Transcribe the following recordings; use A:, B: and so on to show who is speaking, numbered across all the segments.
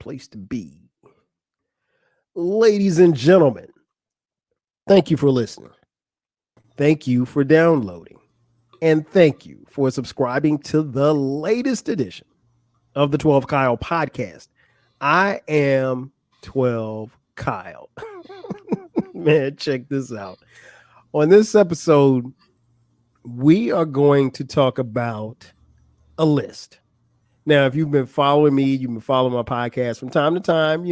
A: place to be. Ladies and gentlemen, thank you for listening. Thank you for downloading. And thank you for subscribing to the latest edition of the 12 Kyle podcast. I am 12 Kyle. Man, check this out. On this episode, we are going to talk about a list. Now, if you've been following me, you've been following my podcast from time to time,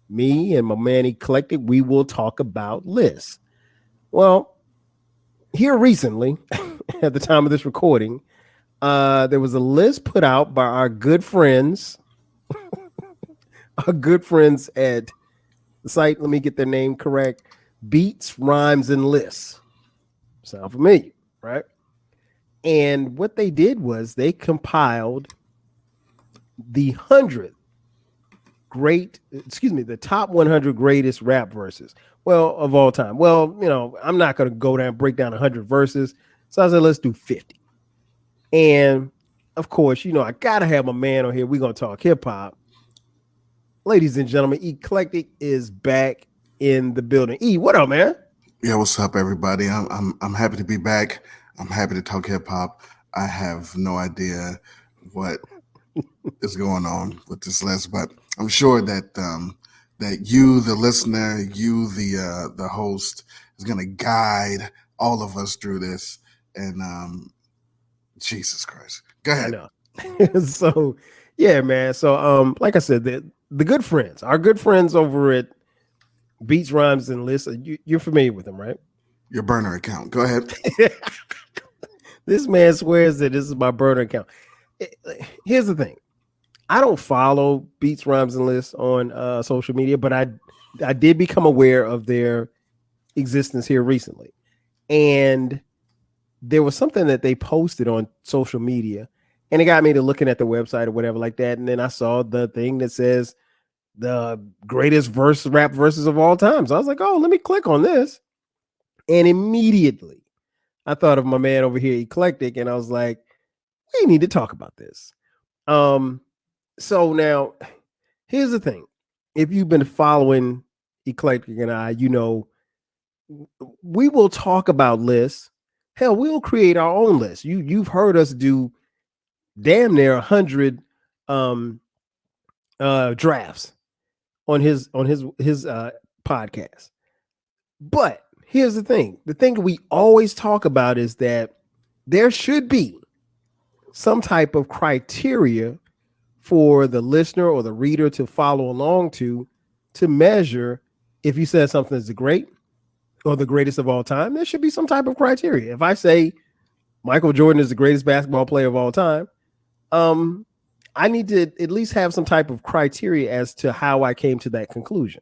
A: me and my man Eclectic, we will talk about lists. Well, here recently, at the time of this recording, there was a list put out by our good friends, at the site, let me get their name correct, Beats, Rhymes, and Lists. Sound familiar, right? And what they did was they compiled the top 100 greatest rap verses, of all time. Well, I'm not going to go down and break down 100 verses. So I said, let's do 50. And of course, I got to have my man on here. We're going to talk hip hop. Ladies and gentlemen, Eclectic is back in the building. E, what up, man?
B: Yeah, what's up, everybody? I'm happy to be back. I'm happy to talk hip hop. I have no idea what is going on with this list, but I'm sure that that you, the listener, you, the host, is going to guide all of us through this. And Jesus Christ, go ahead.
A: I know. So, yeah, man. So, like I said, the good friends, our good friends over at Beats, Rhymes, and Lists, you're familiar with them, right?
B: Your burner account. Go ahead.
A: This man swears that this is my burner account. Here's the thing. I don't follow Beats, Rhymes, and Lists on social media, but I did become aware of their existence here recently. And there was something that they posted on social media, and it got me to looking at the website or whatever like that. And then I saw the thing that says the greatest rap verses of all time. So I was like, oh, let me click on this. And immediately I thought of my man over here, Eclectic, and I was like, we need to talk about this. So now here's the thing. If you've been following Eclectic and I, we will talk about lists. Hell, we'll create our own list. You've heard us do damn near 100 drafts on his podcast. But here's the thing. The thing we always talk about is that there should be some type of criteria for the listener or the reader to follow along to measure if you said something is great or the greatest of all time. There should be some type of criteria. If I say Michael Jordan is the greatest basketball player of all time, I need to at least have some type of criteria as to how I came to that conclusion.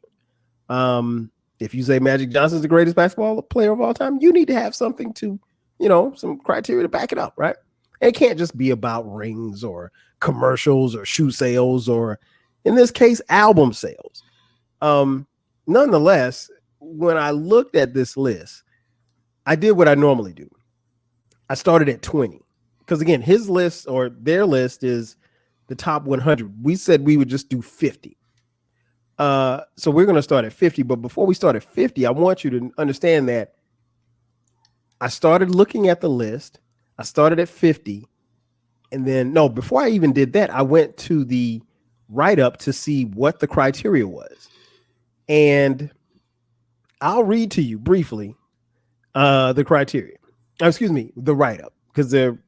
A: If you say Magic Johnson is the greatest basketball player of all time, you need to have something to, some criteria to back it up, right? It can't just be about rings or commercials or shoe sales or, in this case, album sales. Nonetheless, when I looked at this list, I did what I normally do. I started at 20 because, again, his list or their list is the top 100. We said we would just do 50. So we're going to start at 50. But before we start at 50, I want you to understand that I started looking at the list. I started at 50. And then, before I even did that, I went to the write-up to see what the criteria was. And I'll read to you briefly the criteria. The write-up, because there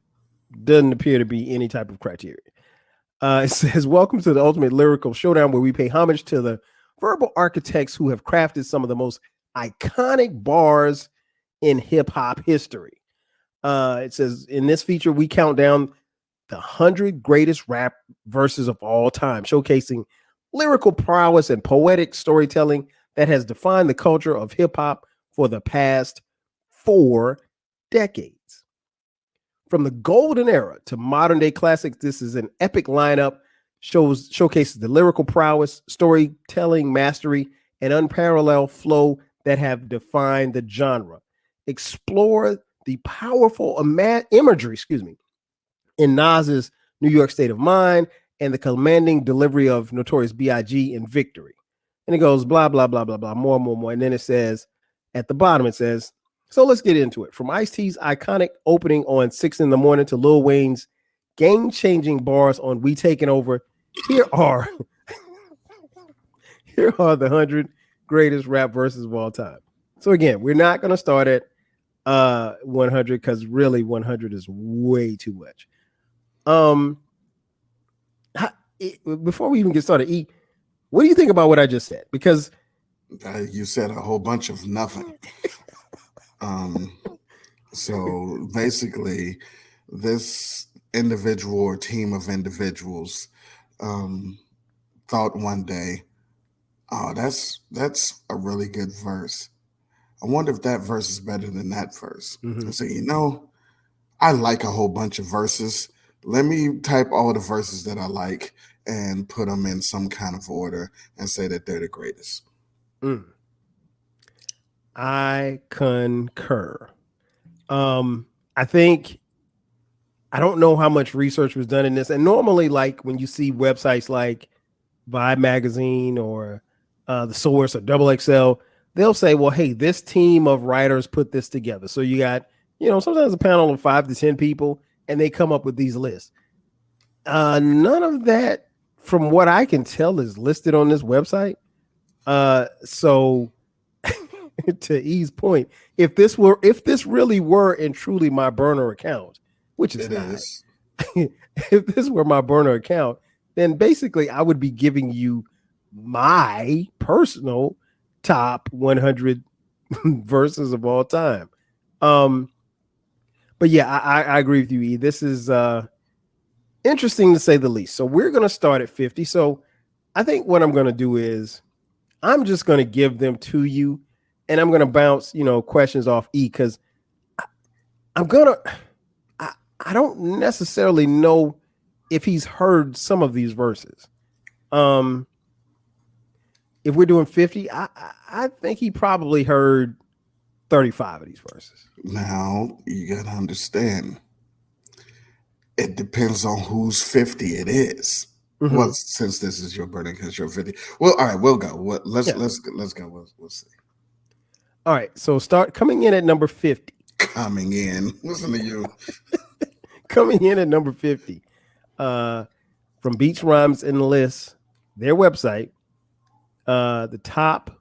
A: doesn't appear to be any type of criteria. It says, welcome to the ultimate lyrical showdown where we pay homage to the verbal architects who have crafted some of the most iconic bars in hip-hop history. It says, in this feature, we count down the 100 greatest rap verses of all time, showcasing lyrical prowess and poetic storytelling that has defined the culture of hip-hop for the past 4 decades. From the golden era to modern day classics, this is an epic lineup, showcases the lyrical prowess, storytelling mastery, and unparalleled flow that have defined the genre. Explore the powerful imagery, in Nas's New York State of Mind and the commanding delivery of Notorious B.I.G. in Victory. And it goes blah, blah, blah, blah, blah, more. And then it says, at the bottom, it says, so let's get into it. From Ice-T's iconic opening on 6 in the Morning to Lil Wayne's game-changing bars on We Taking Over, here are here are the 100 greatest rap verses of all time. So again, we're not going to start at 100 because really 100 is way too much. Before we even get started, E, what do you think about what I just said? Because
B: you said a whole bunch of nothing. So basically, this individual or team of individuals thought one day, "Oh, that's a really good verse. I wonder if that verse is better than that verse."
A: Mhm.
B: I say, I like a whole bunch of verses. Let me type all the verses that I like and put them in some kind of order and say that they're the greatest.
A: I concur. I think I don't know how much research was done in this. And normally, like when you see websites like Vibe Magazine or The Source or Double XL, they'll say, well, hey, this team of writers put this together. So you got, sometimes a panel of 5 to 10 people, and they come up with these lists. None of that, from what I can tell, is listed on this website. So to E's point, if this really were and truly my burner account, which it's not, if this were my burner account, then basically I would be giving you my personal top 100 verses of all time. But yeah, I agree with you, E. This is interesting to say the least. So we're going to start at 50. So I think what I'm going to do is I'm just going to give them to you, and I'm going to bounce, questions off E, because I'm going to, I don't necessarily know if he's heard some of these verses. If we're doing 50, I think he probably heard 35 of these verses.
B: Now, you got to understand, it depends on whose 50 it is. Mm-hmm. Well, since this is your burden because you're 50. Well, all right, we'll go. Let's go. We'll see.
A: All right, so start coming in at number 50.
B: Coming in. Listen to you.
A: Coming in at number 50. From Beats, Rhymes, and Lists, their website, the top,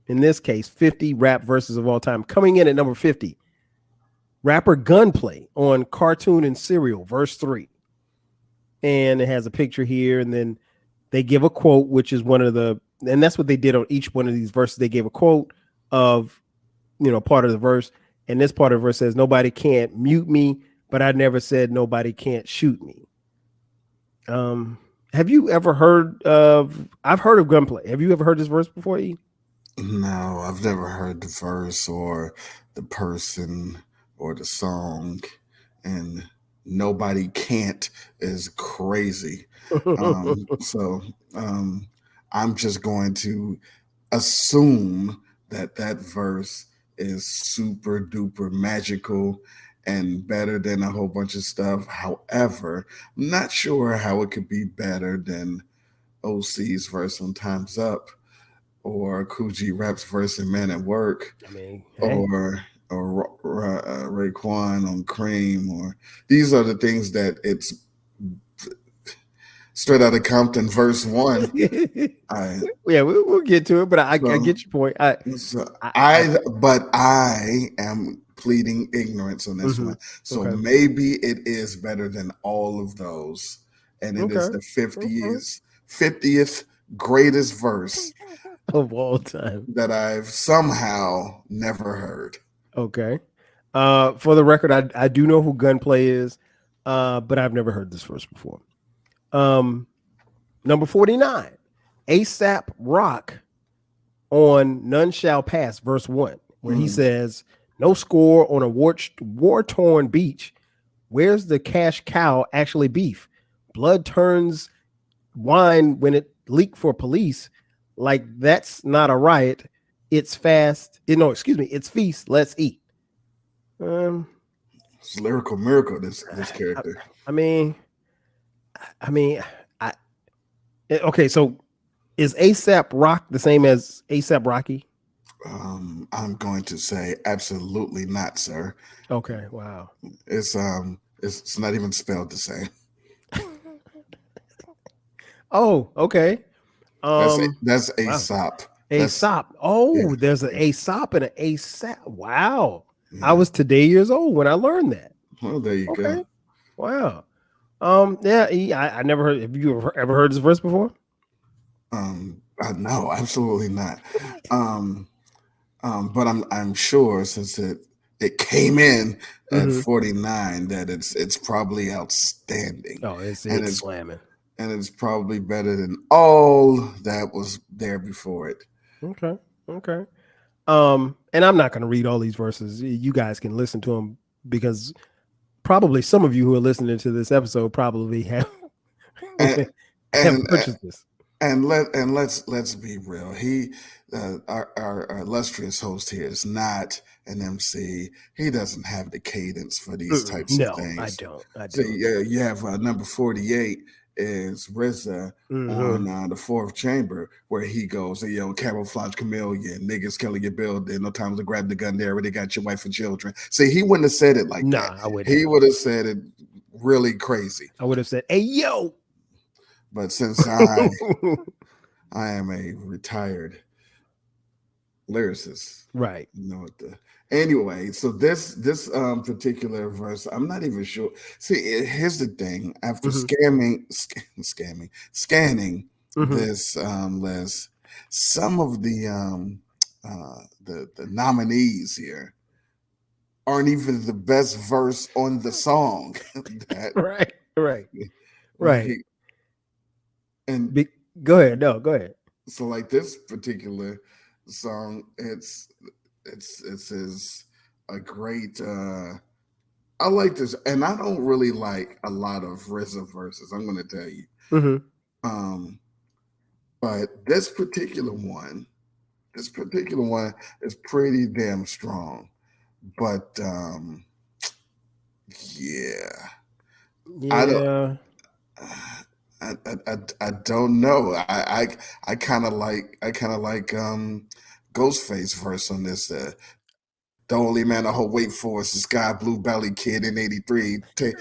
A: in this case, 50 rap verses of all time. Coming in at number 50, rapper Gunplay on Cartoon and Cereal, verse 3. And it has a picture here, and then they give a quote, which is and that's what they did on each one of these verses. They gave a quote of, part of the verse, and this part of the verse says, "Nobody can't mute me, but I never said nobody can't shoot me." Have you ever heard of? I've heard of Gunplay. Have you ever heard this verse before, E?
B: No, I've never heard the verse or the person or the song, and nobody can't is crazy. So I'm just going to assume that verse is super duper magical and better than a whole bunch of stuff. However, I'm not sure how it could be better than OC's verse on Time's Up, or Coogee Rap's verse in Man at Work, or Raekwon on Cream, or these are the things that it's straight out of Compton, verse 1.
A: We'll get to it, but I get your point.
B: But I am pleading ignorance on this one. So maybe it is better than all of those, and it is the 50th greatest verse
A: of all time
B: that I've somehow never heard.
A: Okay. For the record, I do know who Gunplay is, but I've never heard this verse before. Number 49, ASAP Rock on None Shall Pass, verse 1, where he says, "No score on a war-torn beach. Where's the cash cow actually beef? Blood turns wine when it leaked for police. Like that's not a riot. It's fast. It's feast. Let's eat."
B: It's lyrical miracle, this character.
A: I mean, Okay, so is ASAP Rock the same as ASAP Rocky?
B: I'm going to say absolutely not, sir.
A: Okay, wow.
B: It's not even spelled the same.
A: Oh, okay.
B: That's
A: Um,
B: that's
A: wow.
B: Aesop. That's
A: Aesop.
B: yeah,
A: Oh, there's an
B: yeah,
A: Aesop and an ASAP. Wow. I
B: yeah.
A: was today years old when I learned that.
B: Well, there you go.
A: Okay. Wow. Yeah, I never heard. Have you ever heard this verse before?
B: No, absolutely not. Um, but I'm sure since it came in at
A: Mm-hmm.
B: 49 that it's probably outstanding,
A: Oh,
B: and
A: it's slamming.
B: it's probably better than all that was there before it.
A: Okay. Okay. And I'm not going to read all these verses. You guys can listen to them because probably some of you who are listening to this episode probably have
B: And
A: have
B: and
A: purchased this.
B: let's be real. Our illustrious host here is not an MC. He doesn't have the cadence for these
A: Mm-mm.
B: types of
A: No, I
B: things.
A: don't. I
B: So
A: don't.
B: yeah, you have number 48 is RZA
A: Mm-hmm.
B: on the fourth chamber where he goes, hey, yo, camouflage chameleon, niggas killing your building, no time to grab the gun there, already got your wife and children. See, he wouldn't have said it like that.
A: Nah, I wouldn't
B: He
A: have.
B: would have said it really crazy.
A: I would have said, "Hey, yo."
B: But since I am a retired lyricist.
A: Right.
B: You know what the anyway, so this particular verse, I'm not even sure. See, here's the thing. After
A: Mm-hmm.
B: scanning
A: Mm-hmm.
B: this list, some of the nominees here aren't even the best verse on the song that
A: Right. Right. Right.
B: like and
A: Be- Go ahead. No, go ahead.
B: so like this particular song, it says a great I like this, and I don't really like a lot of RZA verses. I'm going to tell you,
A: Mm-hmm.
B: um, but this particular one is pretty damn strong. But yeah, I don't,
A: Yeah.
B: I don't know. I kind of like Ghostface verse on this. The only man I hope wait for is the Sky Blue Belly Kid in '83. I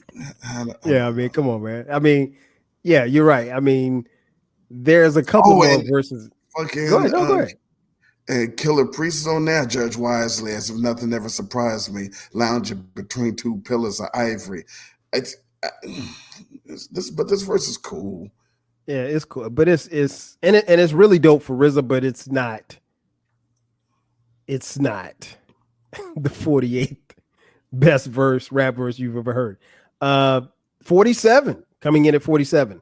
A: Yeah. I
B: don't
A: mean,
B: know.
A: come on, man. I mean, yeah, you're right. I mean, there's a couple
B: Oh,
A: more
B: and
A: verses. Go
B: fucking
A: ahead. No, go ahead.
B: and Killer Priest is on there, Judge Wisely, as if nothing ever surprised me, lounging between two pillars of ivory. It's, uh, but this verse is cool.
A: Yeah, it's cool, but it's and it's really dope for RZA, but it's not the 48th best rap verse you've ever heard. Uh 47 coming in at 47.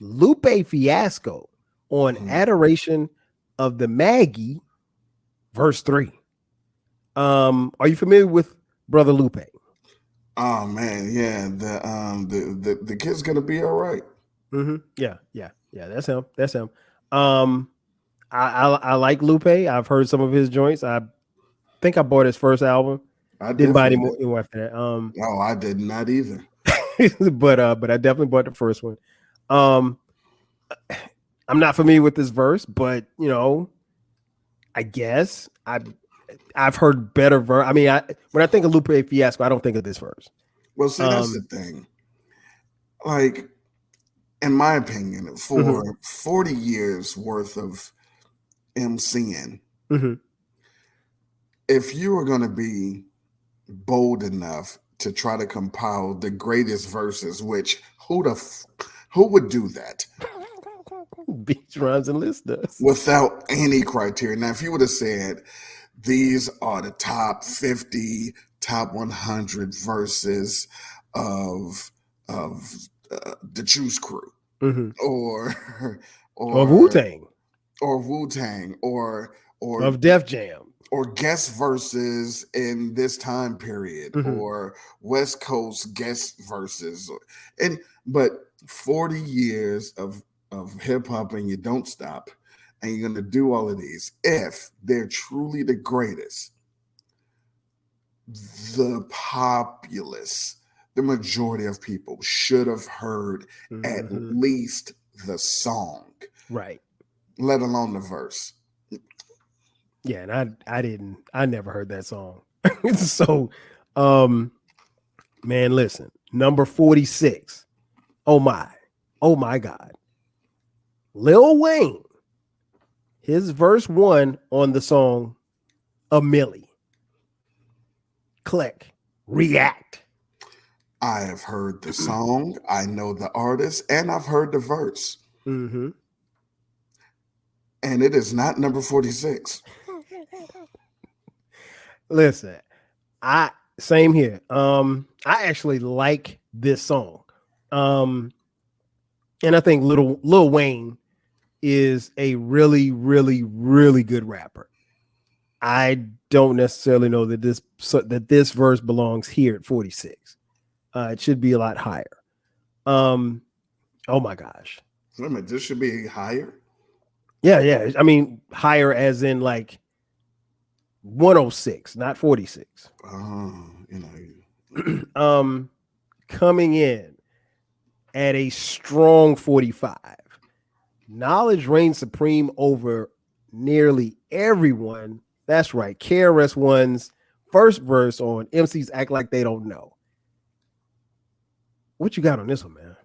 A: Lupe Fiasco on
B: Mhm.
A: Adoration of the Maggie, verse 3. Are you familiar with Brother Lupe?
B: Oh man, yeah, the kid's gonna be all right.
A: Mm-hmm. Yeah, yeah, yeah. That's him. That's him. Um, I like Lupe. I've heard some of his joints. I think I bought his first album.
B: I
A: Didn't buy any
B: definitely
A: more
B: did.
A: after that.
B: Oh, I did not either.
A: But I definitely bought the first one. Um, I'm not familiar with this verse, but I guess I've heard better verse. I mean, when I think of Lupe Fiasco, I don't think of this verse.
B: Well, see, that's the
A: Um,
B: thing. Like, in my opinion,
A: mhm,
B: for 40 years worth of MCing,
A: mhm.
B: if you were going to be bold enough to try to compile the greatest verses, which who would do that
A: Beach rhymes and list does.
B: without any criteria? Now, if you would have said these are the top 50, top 100 verses of the Juice Crew,
A: Mhm.
B: or
A: Of Wu
B: or
A: Tang,
B: Wu Tang, or
A: of Def Jam.
B: guest verses in this time period,
A: Mhm.
B: or West Coast guest verses, and but 40 years of hip hop and you don't stop, and you're gonna do all of these. If they're truly the greatest, the populace, the majority of people should have heard at
A: Mhm.
B: least the song,
A: Right.
B: let alone the verse.
A: Yeah, and I never heard that song. So, um, man, listen, number 46. Oh my God. Lil Wayne, his verse 1 on the song A Millie. Click. React.
B: I have heard the song, I know the artist, and I've heard the verse.
A: Mm-hmm.
B: And it is not number 46.
A: Listen, I same here. I actually like this song. Um, and I think Lil Wayne is a really, really, really good rapper. I don't necessarily know that this verse belongs here at 46. It should be a lot higher. Oh my gosh.
B: Wait a minute, this should be higher.
A: Yeah. I mean, higher as in like 106, not 46.
B: You know,
A: Coming in at a strong 45. Knowledge reigns supreme over nearly everyone. That's right. KRS-One's first verse on MCs Act Like They Don't Know. What you got on this one, man?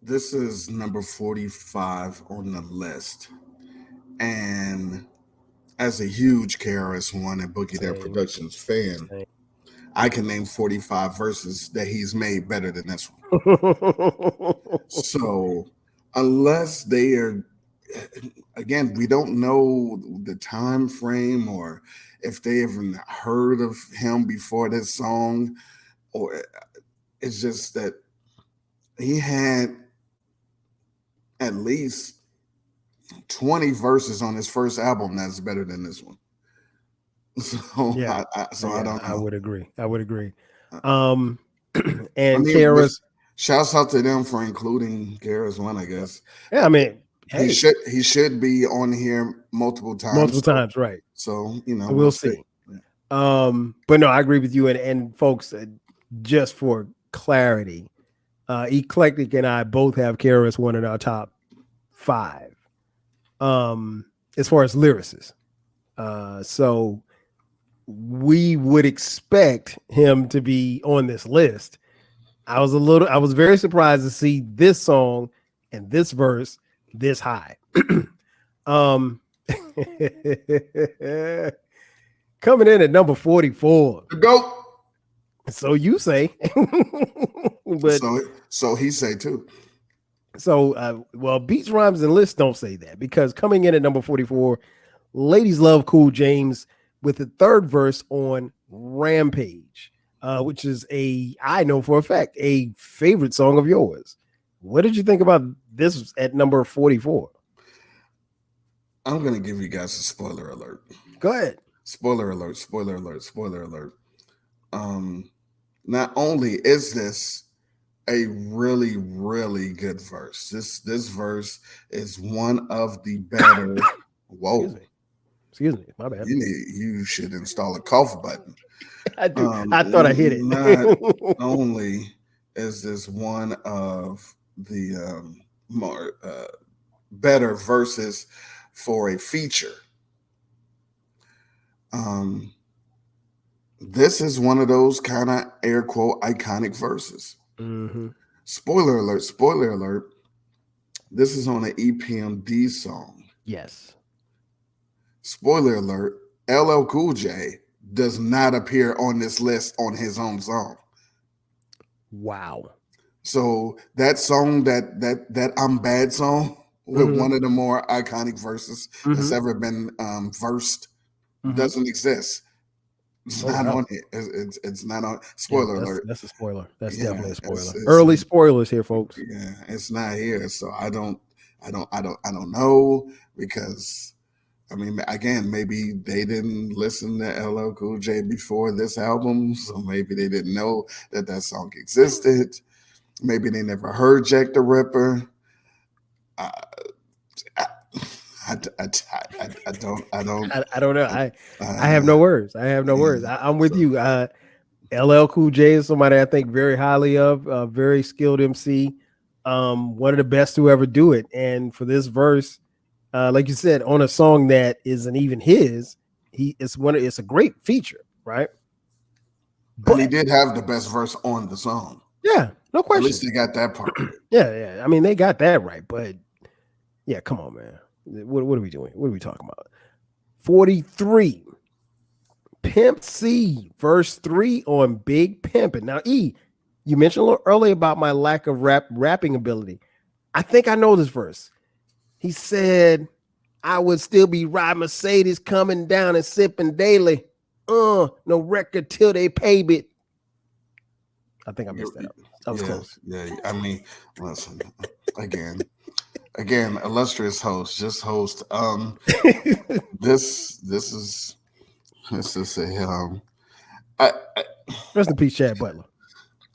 B: this is number 45 on the list. And as a huge KRS-One and Boogie Down Productions fan, I can name 45 verses that he's made better than this one. So unless they are, again, we don't know the time frame or if they even heard of him before this song, or it's just that he had at least 20 verses on his first album that's better than this one. So
A: yeah,
B: I don't know.
A: I would agree.
B: I
A: And
B: mean,
A: KRS,
B: shouts out to them for including KRS-One, I guess.
A: yeah, I mean, hey,
B: he should be on here multiple times.
A: right?
B: So you know,
A: We'll see. Yeah. But no, I agree with you. And folks, just for clarity, Eclectic and I both have KRS-One in our top 5. As far as lyricists, so we would expect him to be on this list. I was very surprised to see this song and this verse this high. Coming in at number 44.
B: Go.
A: So you say, but
B: so he say too.
A: So, well, beats, rhymes, and lists don't say that, because coming in at number 44, Ladies Love Cool James with the third verse on Rampage, which is I know for a fact, a favorite song of yours. What did you think about this at number 44?
B: I'm going to give you guys a spoiler alert.
A: Go ahead.
B: Spoiler alert. Not only is this a really, really good verse, this verse is one of the better. Whoa.
A: Excuse me, my bad.
B: You should install a cough button.
A: I do. I thought I hit it.
B: Not only is this one of the more better verses for a feature, this is one of those kind of air quote iconic verses.
A: Mm-hmm.
B: Spoiler alert. This is on an EPMD song.
A: Yes.
B: Spoiler alert, LL Cool J does not appear on this list on his own song.
A: Wow.
B: So that song, that I'm Bad song, with one of the more iconic verses that's ever been versed, doesn't exist. It's not on it. It's not on. Spoiler alert.
A: That's a spoiler. That's definitely a spoiler. It's early spoilers here, folks.
B: Yeah, it's not here. So I don't know, because I mean, again, maybe they didn't listen to LL Cool J before this album, so maybe they didn't know that song existed. Maybe they never heard Jack the Ripper. I don't know.
A: I have no words. I'm with you. LL Cool J is somebody I think very highly of, very skilled MC. One of the best to ever do it. And for this verse, like you said, on a song that isn't even his, it's a great feature, right?
B: And he
A: But
B: did have the best verse on the song.
A: yeah, no
B: At least
A: question.
B: they got that part right.
A: Yeah. I mean, they got that right, but yeah, come on, man. What are we doing? What are we talking about? 43. Pimp C, verse 3 on Big Pimpin'. Now, E, you mentioned a little earlier about my lack of rapping ability. I think I know this verse. He said, I would still be riding Mercedes coming down and sipping daily. No record till they pay me. I think I messed that up. I was
B: Yeah,
A: close.
B: yeah. I mean, listen, again, illustrious host, just host. This is a I,
A: Rest in peace, Chad Butler.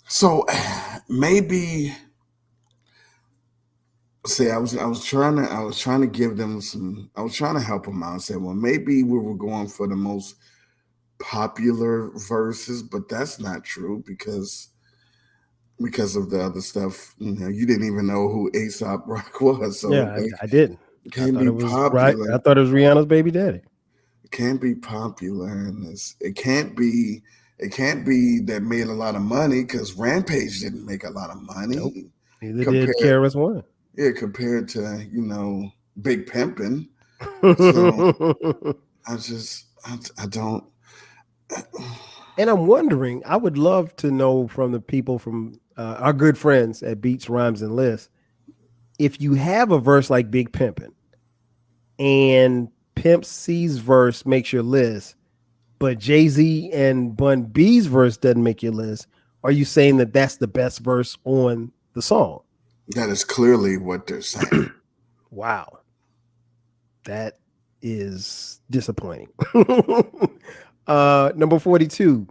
B: so maybe see, I was trying to give them some, I was trying to help them out and say, well, maybe we were going for the most popular verses, but that's not true because of the other stuff. You know, you didn't even know who Aesop Rock was, so
A: Yeah,
B: like,
A: I didn't.
B: it
A: I
B: can't
A: thought
B: be
A: it was right.
B: popular.
A: I thought it was Rihanna's baby daddy.
B: It can't be popular in this. It can't be. It can't be that made a lot of money because Rampage didn't make a lot of
A: Nope.
B: money
A: Neither did
B: compared.
A: KRS One.
B: Yeah, compared to Big Pimpin'. So I don't.
A: And I'm wondering, I would love to know from the people from our good friends at Beats, Rhymes, and Lists, if you have a verse like Big Pimpin' and Pimp C's verse makes your list, but Jay-Z and Bun B's verse doesn't make your list, are you saying that that's the best verse on the song?
B: That is clearly what they're saying.
A: Wow. That is disappointing. Number 42,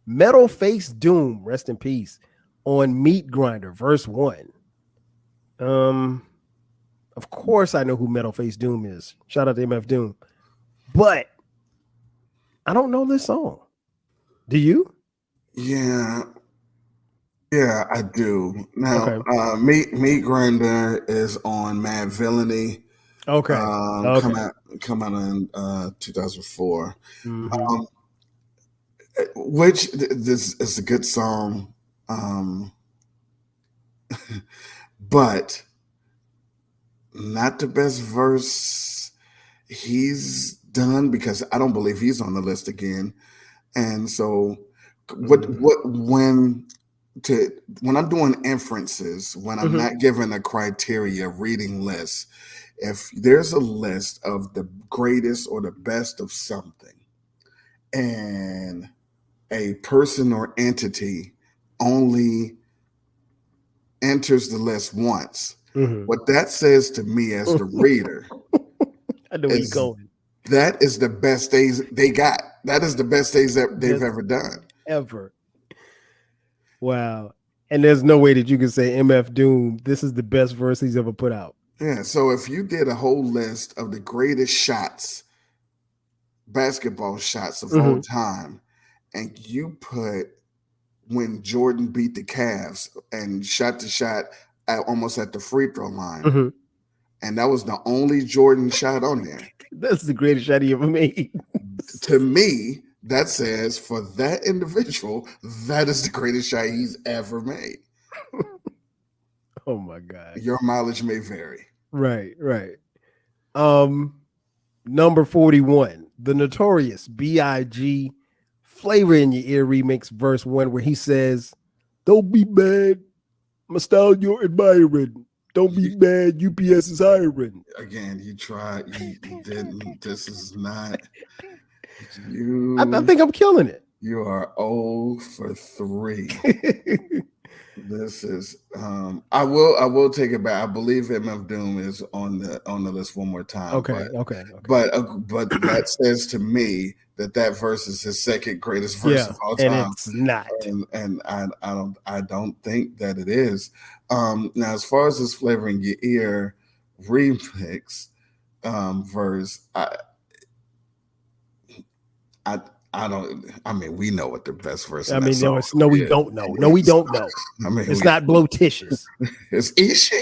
A: Metal Face Doom, rest in peace, on Meat Grinder, verse 1. Um, of course I know who Metal Face Doom is. Shout out to MF Doom. But I don't know this song. Do you?
B: Yeah, yeah, I do. Now,
A: Okay.
B: Meat Grinder is on Mad Villainy.
A: Okay. Okay.
B: Come out in 2004.
A: Mm-hmm.
B: Um, which this is a good song, but not the best verse he's done because I don't believe he's on the list again. And so,
A: Mm-hmm.
B: when I'm doing inferences, when I'm
A: Mm-hmm.
B: not given a criteria reading list, if there's a list of the greatest or the best of something, and a person or entity only enters the list once,
A: Mm-hmm.
B: what that says to me as the reader
A: I know where you're
B: is
A: going.
B: that is the best days they got. That is the best days that they've
A: Best
B: ever done.
A: ever. Wow. And there's no way that you can say MF Doom, this is the best verse he's ever put out.
B: Yeah. So if you did a whole list of the greatest shots, basketball shots of all
A: Mm-hmm.
B: time, and you put when Jordan beat the Cavs and shot the shot almost at the free throw line,
A: Mm-hmm.
B: and that was the only Jordan shot on there.
A: That's the greatest shot he ever made.
B: To me, that says for that individual, that is the greatest shot he's ever made.
A: Oh my God.
B: Your mileage may vary.
A: Right. Um, number 41, the notorious B.I.G. Flavor in Your Ear remix, verse 1, where he says, don't be mad, my style you're admiring. Don't be mad, UPS is hiring.
B: Again, you tried, you didn't. This is not
A: I
B: you.
A: think I'm killing it.
B: You are 0 for 3. This is I will take it back. I believe MF Doom is on the list one more time,
A: Okay.
B: but that says to me that that verse is his second greatest verse
A: Yeah,
B: of all
A: and
B: time,
A: it's not.
B: and I don't think that it is. Now, as far as this flavoring your ear remix verse, I I don't. I mean, we know what the best verse
A: I
B: in that
A: mean,
B: song
A: no, we
B: is.
A: don't know. No, we don't know.
B: I mean,
A: It's not blotitious.
B: it's Ishi.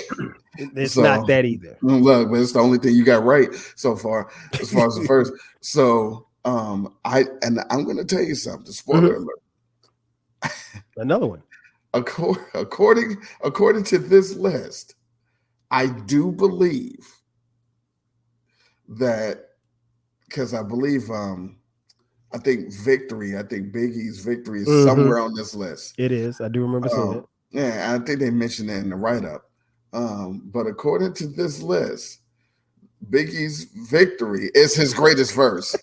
A: It's not
B: So
A: that either.
B: look, but it's the only thing you got right so far as the first. So I'm going to tell you something. Spoiler alert.
A: Another one.
B: According to this list, I do believe that because I believe I think Biggie's Victory is somewhere on this list.
A: It is. I do remember seeing it.
B: Yeah, I think they mentioned it in the write-up. But according to this list, Biggie's Victory is his greatest verse.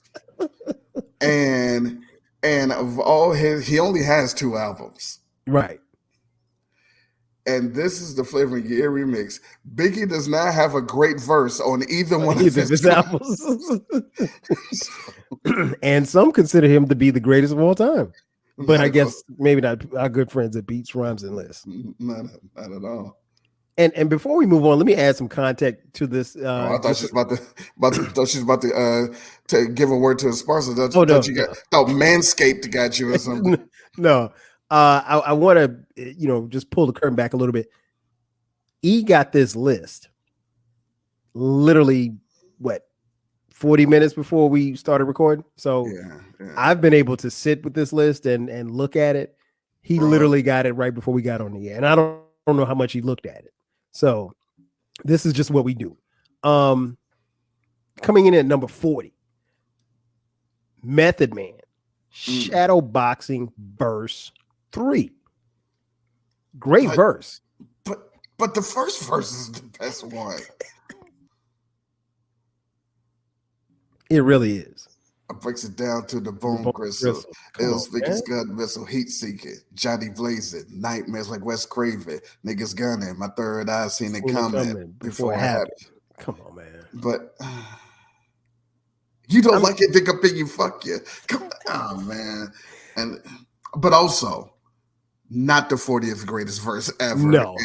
B: and of all he only has 2 albums.
A: Right.
B: And this is the Flavor of Year remix. Biggie does not have a great verse on either one of his
A: albums. And some consider him to be the greatest of all time. But I guess maybe not our good friends at Beats, Rhymes, and Lists.
B: Not at all.
A: And before we move on, let me add some context to this.
B: I thought she was about to give a word to a sponsor. Thought Manscaped got you or something.
A: No. I want to, just pull the curtain back a little bit. E got this list literally 40 minutes before we started recording. So yeah. I've been able to sit with this list and look at it. He literally got it right before we got on the air, and I don't know how much he looked at it. So this is just what we do. Coming in at number 40, Method Man, Shadow Boxing verse 3. Great verse.
B: But the first verse is the best one.
A: It really is.
B: It breaks it down to the bone gristle. Ills Biggest gun missile, heat seeking, Johnny blazing, nightmares like Wes Craven, niggas gunning, my third eye seen it coming before it happened.
A: Come on, man.
B: But you don't like it, dick up in you, fuck you. Come on, man. But also, not the 40th greatest verse ever.
A: No,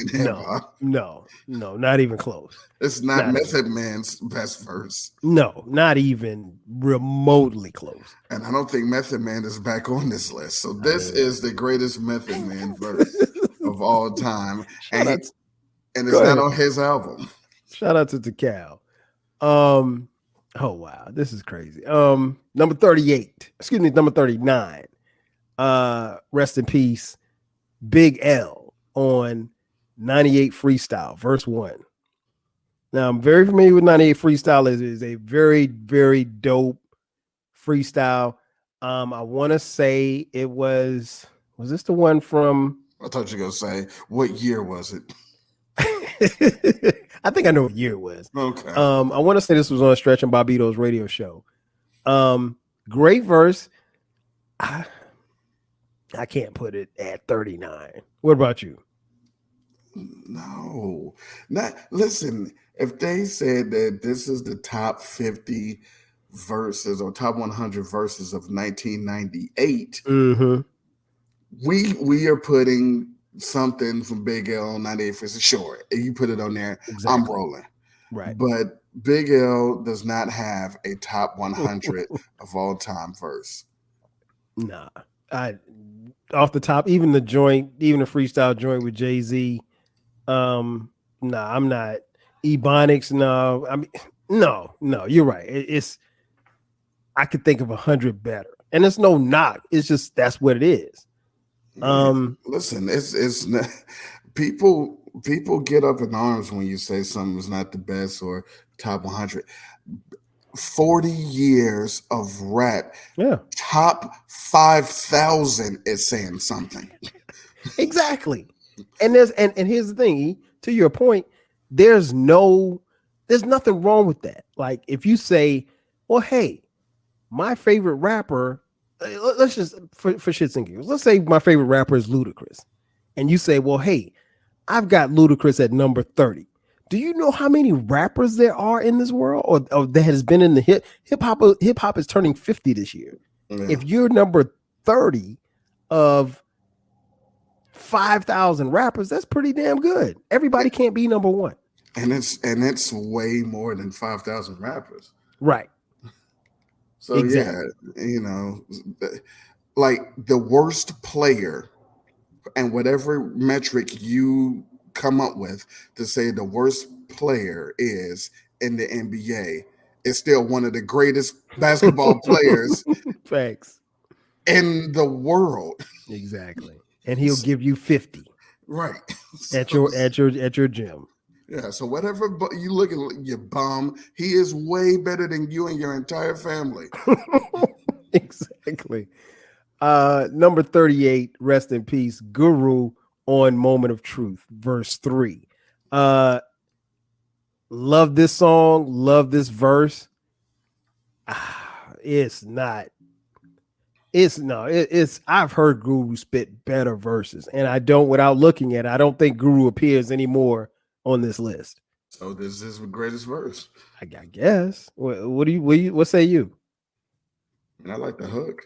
A: not even close.
B: It's not Method Man's best verse.
A: No, not even remotely close.
B: And I don't think Method Man is back on this list. So this is the greatest Method Man verse of all time. And it's not on his album.
A: Shout out to Cal. Oh wow, this is crazy. Number 39. Rest in peace. Big L on 98 Freestyle, verse 1. Now, I'm very familiar with 98 Freestyle. It is a very, very dope freestyle. I want to say it was this the one from?
B: I thought you were going to say, what year was it?
A: I think I know what year it was.
B: Okay.
A: I want to say this was on Stretch and Bobbito's radio show. Great verse. I can't put it at 39. What about you?
B: No, listen. If they said that this is the top 50 verses or top 100 verses of 1998, we are putting something from Big L on 98 verses. Sure, if you put it on there, exactly. I'm rolling.
A: Right,
B: but Big L does not have a top 100 of all time verse.
A: Nah, off the top, even the freestyle joint with Jay-Z. I'm not. Ebonics, no. I mean, no, you're right. I could think of 100 better. And it's no knock. It's just that's what it is.
B: Listen, it's not, people get up in arms when you say something's not the best or top 100. 40 years of rap.
A: Yeah.
B: Top 5,000 is saying something.
A: Exactly. And here's the thing, to your point, there's nothing wrong with that. Like if you say, well, hey, my favorite rapper, let's just for shits and giggles, let's say my favorite rapper is Ludacris. And you say, well, hey, I've got Ludacris at number 30. Do you know how many rappers there are in this world or that has been in the hip hop is turning 50 this year. Yeah. If you're number 30 of 5,000 rappers, that's pretty damn good. Everybody can't be number one.
B: And it's way more than 5,000 rappers.
A: Right.
B: So yeah,
A: Exactly.
B: you know, like the worst player and whatever metric you come up with to say the worst player is in the NBA is still one of the greatest basketball players
A: Facts.
B: in the world.
A: Exactly. And he'll give you 50
B: Right.
A: at
B: So,
A: your gym.
B: yeah. So whatever you look at your bum, he is way better than you and your entire family.
A: Exactly. Number 38, rest in peace, Guru on Moment of Truth, verse 3. Uh love this song, love this verse. It's not. It's no, it's I've heard Guru spit better verses, and I don't without looking at it, I don't think Guru appears anymore on this list.
B: So this is the greatest verse.
A: I guess. What say you?
B: And I like the hook.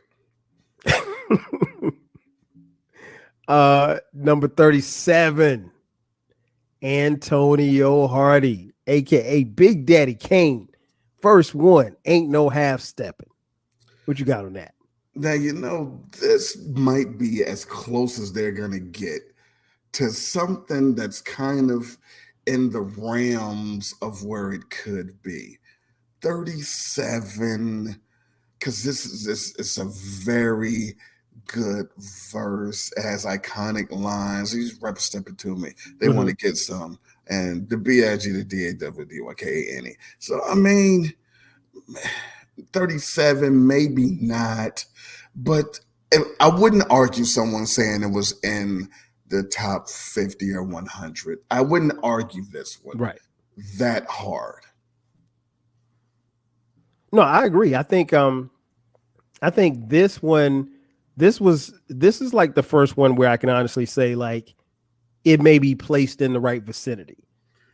A: Number 37, Antonio Hardy, aka Big Daddy Kane. First one, ain't no half stepping. What you got on that?
B: Now this might be as close as they're gonna get to something that's kind of in the realms of where it could be. 37, because this is a very good verse. It has iconic lines. These rappers stepping to me. They want to get some. And the BIG, the DAWDYKANE. So I mean, 37, maybe not, but I wouldn't argue someone saying it was in the top 50 or 100. I wouldn't argue this one
A: Right.
B: that hard.
A: No, I agree. I think this one, this is like the first one where I can honestly say like it may be placed in the right vicinity.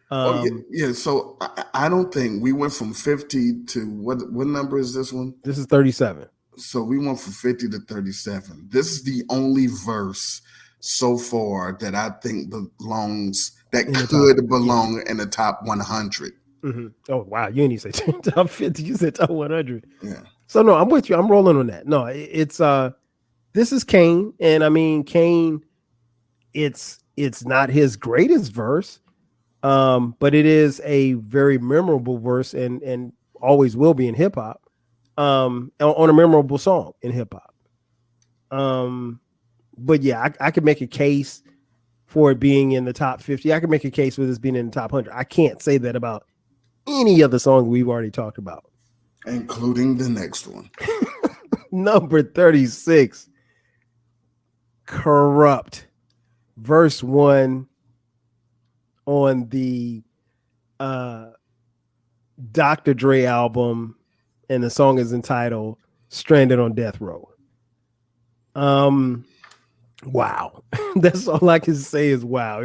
B: Oh yeah. So I don't think we went from 50 to what number is this one?
A: This is 37.
B: So we went from 50 to 37. This is the only verse so far that I think belongs that could belong in the top 100.
A: Mm-hmm. Oh wow, you didn't even say top 50. You said top 100.
B: Yeah.
A: So no, I'm with you. I'm rolling on that. No, it's this is Kane, and I mean Kane. It's not his greatest verse, but it is a very memorable verse, and always will be in hip hop. On a memorable song in hip hop. But yeah, I could make a case for it being in the top 50. I could make a case for this being in the top 100. I can't say that about any other song we've already talked about,
B: including the next one.
A: Number 36, Corrupt, verse 1 on the Dr. Dre album, and the song is entitled Stranded on Death Row. Wow. That's all I can say is wow.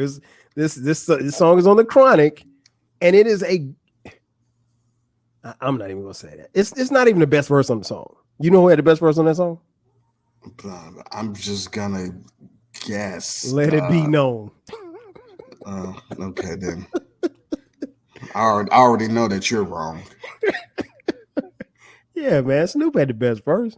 A: This song is on the Chronic, and it is I'm not even gonna say that. It's not even the best verse on the song. You know who had the best verse on that song?
B: I'm just gonna guess.
A: Let it be known.
B: Okay then. I already know that you're wrong.
A: Yeah, man. Snoop had the best verse.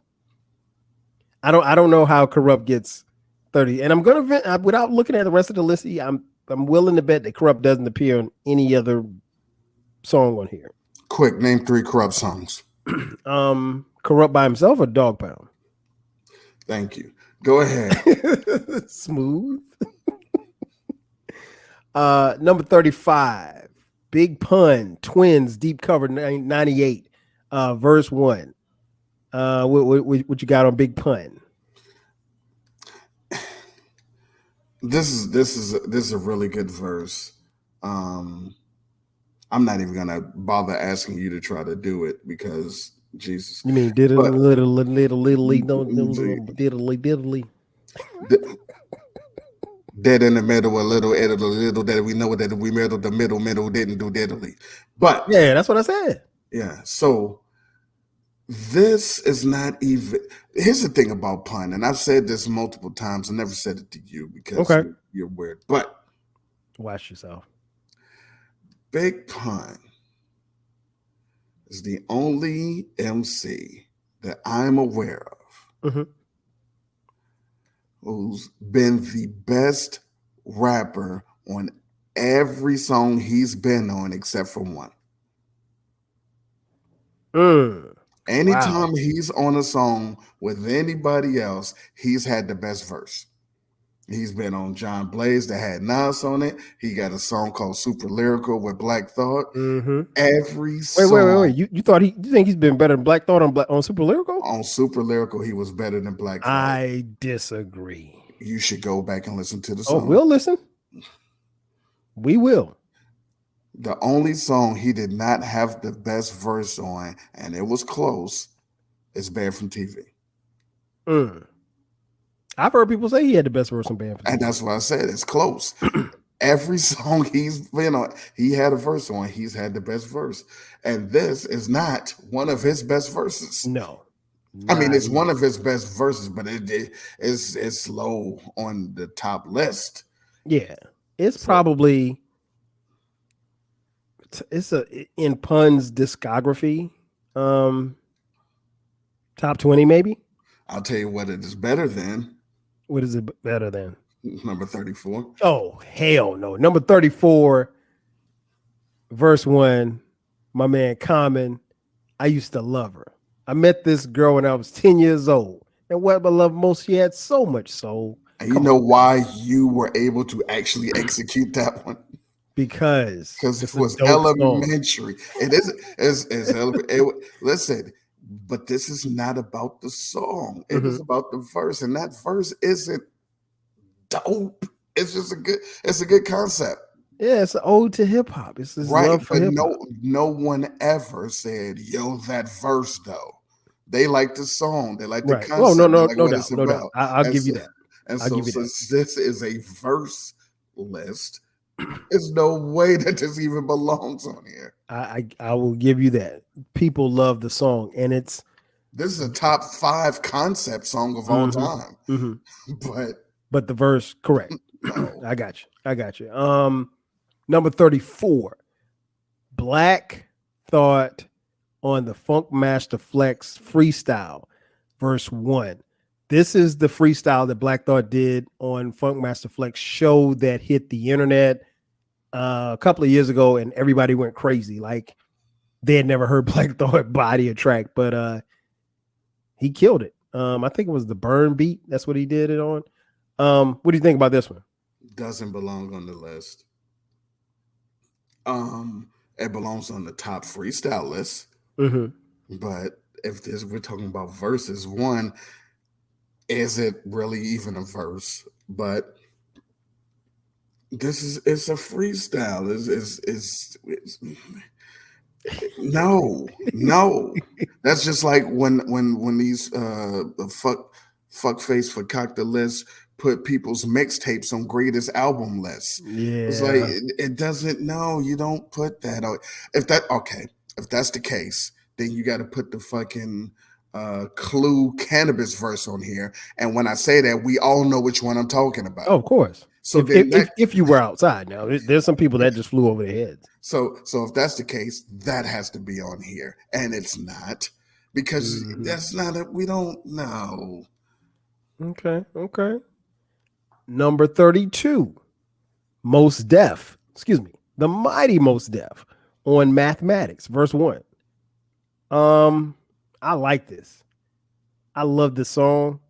A: I don't know how Corrupt gets 30. And I'm gonna without looking at the rest of the list, I'm willing to bet that Corrupt doesn't appear on any other song on here.
B: Quick, name 3 Corrupt songs.
A: Corrupt by himself or Dog Pound?
B: Thank you. Go ahead.
A: Smooth. Number 35, Big Pun, Twins, Deep Cover 98, verse 1. What you got on Big Pun?
B: This is a really good verse. I'm not even gonna bother asking you to try to do it because Jesus.
A: You mean diddly?
B: Dead in the middle, a little that we know that we middle the middle didn't do diddly. But
A: yeah, that's what I said.
B: Yeah, so this is not even. Here's the thing about Pun, and I've said this multiple times. I never said it to you because you're weird. But
A: watch yourself.
B: Big Pun is the only MC that I'm aware of
A: Mhm.
B: who's been the best rapper on every song he's been on except for one.
A: Wow.
B: Anytime he's on a song with anybody else, he's had the best verse. He's been on John Blaze that had Nas on it. He got a song called Super Lyrical with Black Thought.
A: Mhm.
B: Every
A: Wait.
B: song
A: You think he's been better than Black Thought on Super Lyrical?
B: on Super Lyrical, he was better than Black Thought.
A: I disagree.
B: You should go back and listen to the
A: Oh,
B: song.
A: we'll listen. We will.
B: The only song he did not have the best verse on, and it was close, is Banned from TV.
A: Mm. I've heard people say he had the best verse on Band for
B: And
A: TV.
B: that's what I said. It's close. Every song he's been on, he had a verse on. He's had the best verse. And this is not one of his best verses.
A: No.
B: I mean, it's
A: Not
B: one of his best verses, but it's low on the top list.
A: Yeah. It's
B: So
A: probably it's in Pun's discography. Top 20 maybe.
B: I'll tell you what it is better than.
A: What is it better than?
B: Number 34.
A: Oh, hell no. Number 34, verse 1, my man Common, I used to love her. I met this girl when I was 10 years old. And what I love most, she had so much soul.
B: And you know why you were able to actually execute that one?
A: Because
B: It was elementary. It is. Listen, but this is not about the song. It is about the verse, and that verse isn't dope. It's just a good concept.
A: Yeah, it's an ode to hip hop. It's this
B: Right,
A: love for
B: but
A: hip hop.
B: no one ever said, "Yo, that verse though." They like the song. They like the
A: Right.
B: concept.
A: Oh,
B: They
A: no
B: like what
A: doubt,
B: it's
A: no doubt.
B: about.
A: I'll
B: And
A: give you
B: so-
A: that.
B: And
A: I'll
B: so,
A: give you that.
B: since this is a verse list, there's no way that this even belongs on here.
A: I will give you that. People love the song, and it's
B: This is a top 5 concept song of all time.
A: But the verse, correct.
B: No.
A: I got you. Number 34, Black Thought on the Funk Master Flex freestyle, verse 1. This is the freestyle that Black Thought did on Funk Master Flex show that hit the internet a couple of years ago, and everybody went crazy. Like they had never heard Black Thought body a track, but he killed it. I think it was the Burn beat. That's what he did it on. What do you think about this one?
B: Doesn't belong on the list. It belongs on the top freestyle list. But if we're talking about verses, one, is it really even a verse? But it's a freestyle. It's no. That's just like when these fuck face for cock the list put people's mixtapes on greatest album lists.
A: Yeah,
B: it's like it doesn't. No, you don't put that on. If that's the case, then you got to put the fucking Clue Cannabis verse on here. And when I say that, we all know which one I'm talking about.
A: Oh, of course. So if you were outside, now there's some people that just flew over their heads.
B: So if that's the case, that has to be on here, and it's not because that's not it. We don't know.
A: Okay. Number 32, Most Def. Excuse me, the mighty Most Def on Mathematics, verse 1. I like this. I love this song.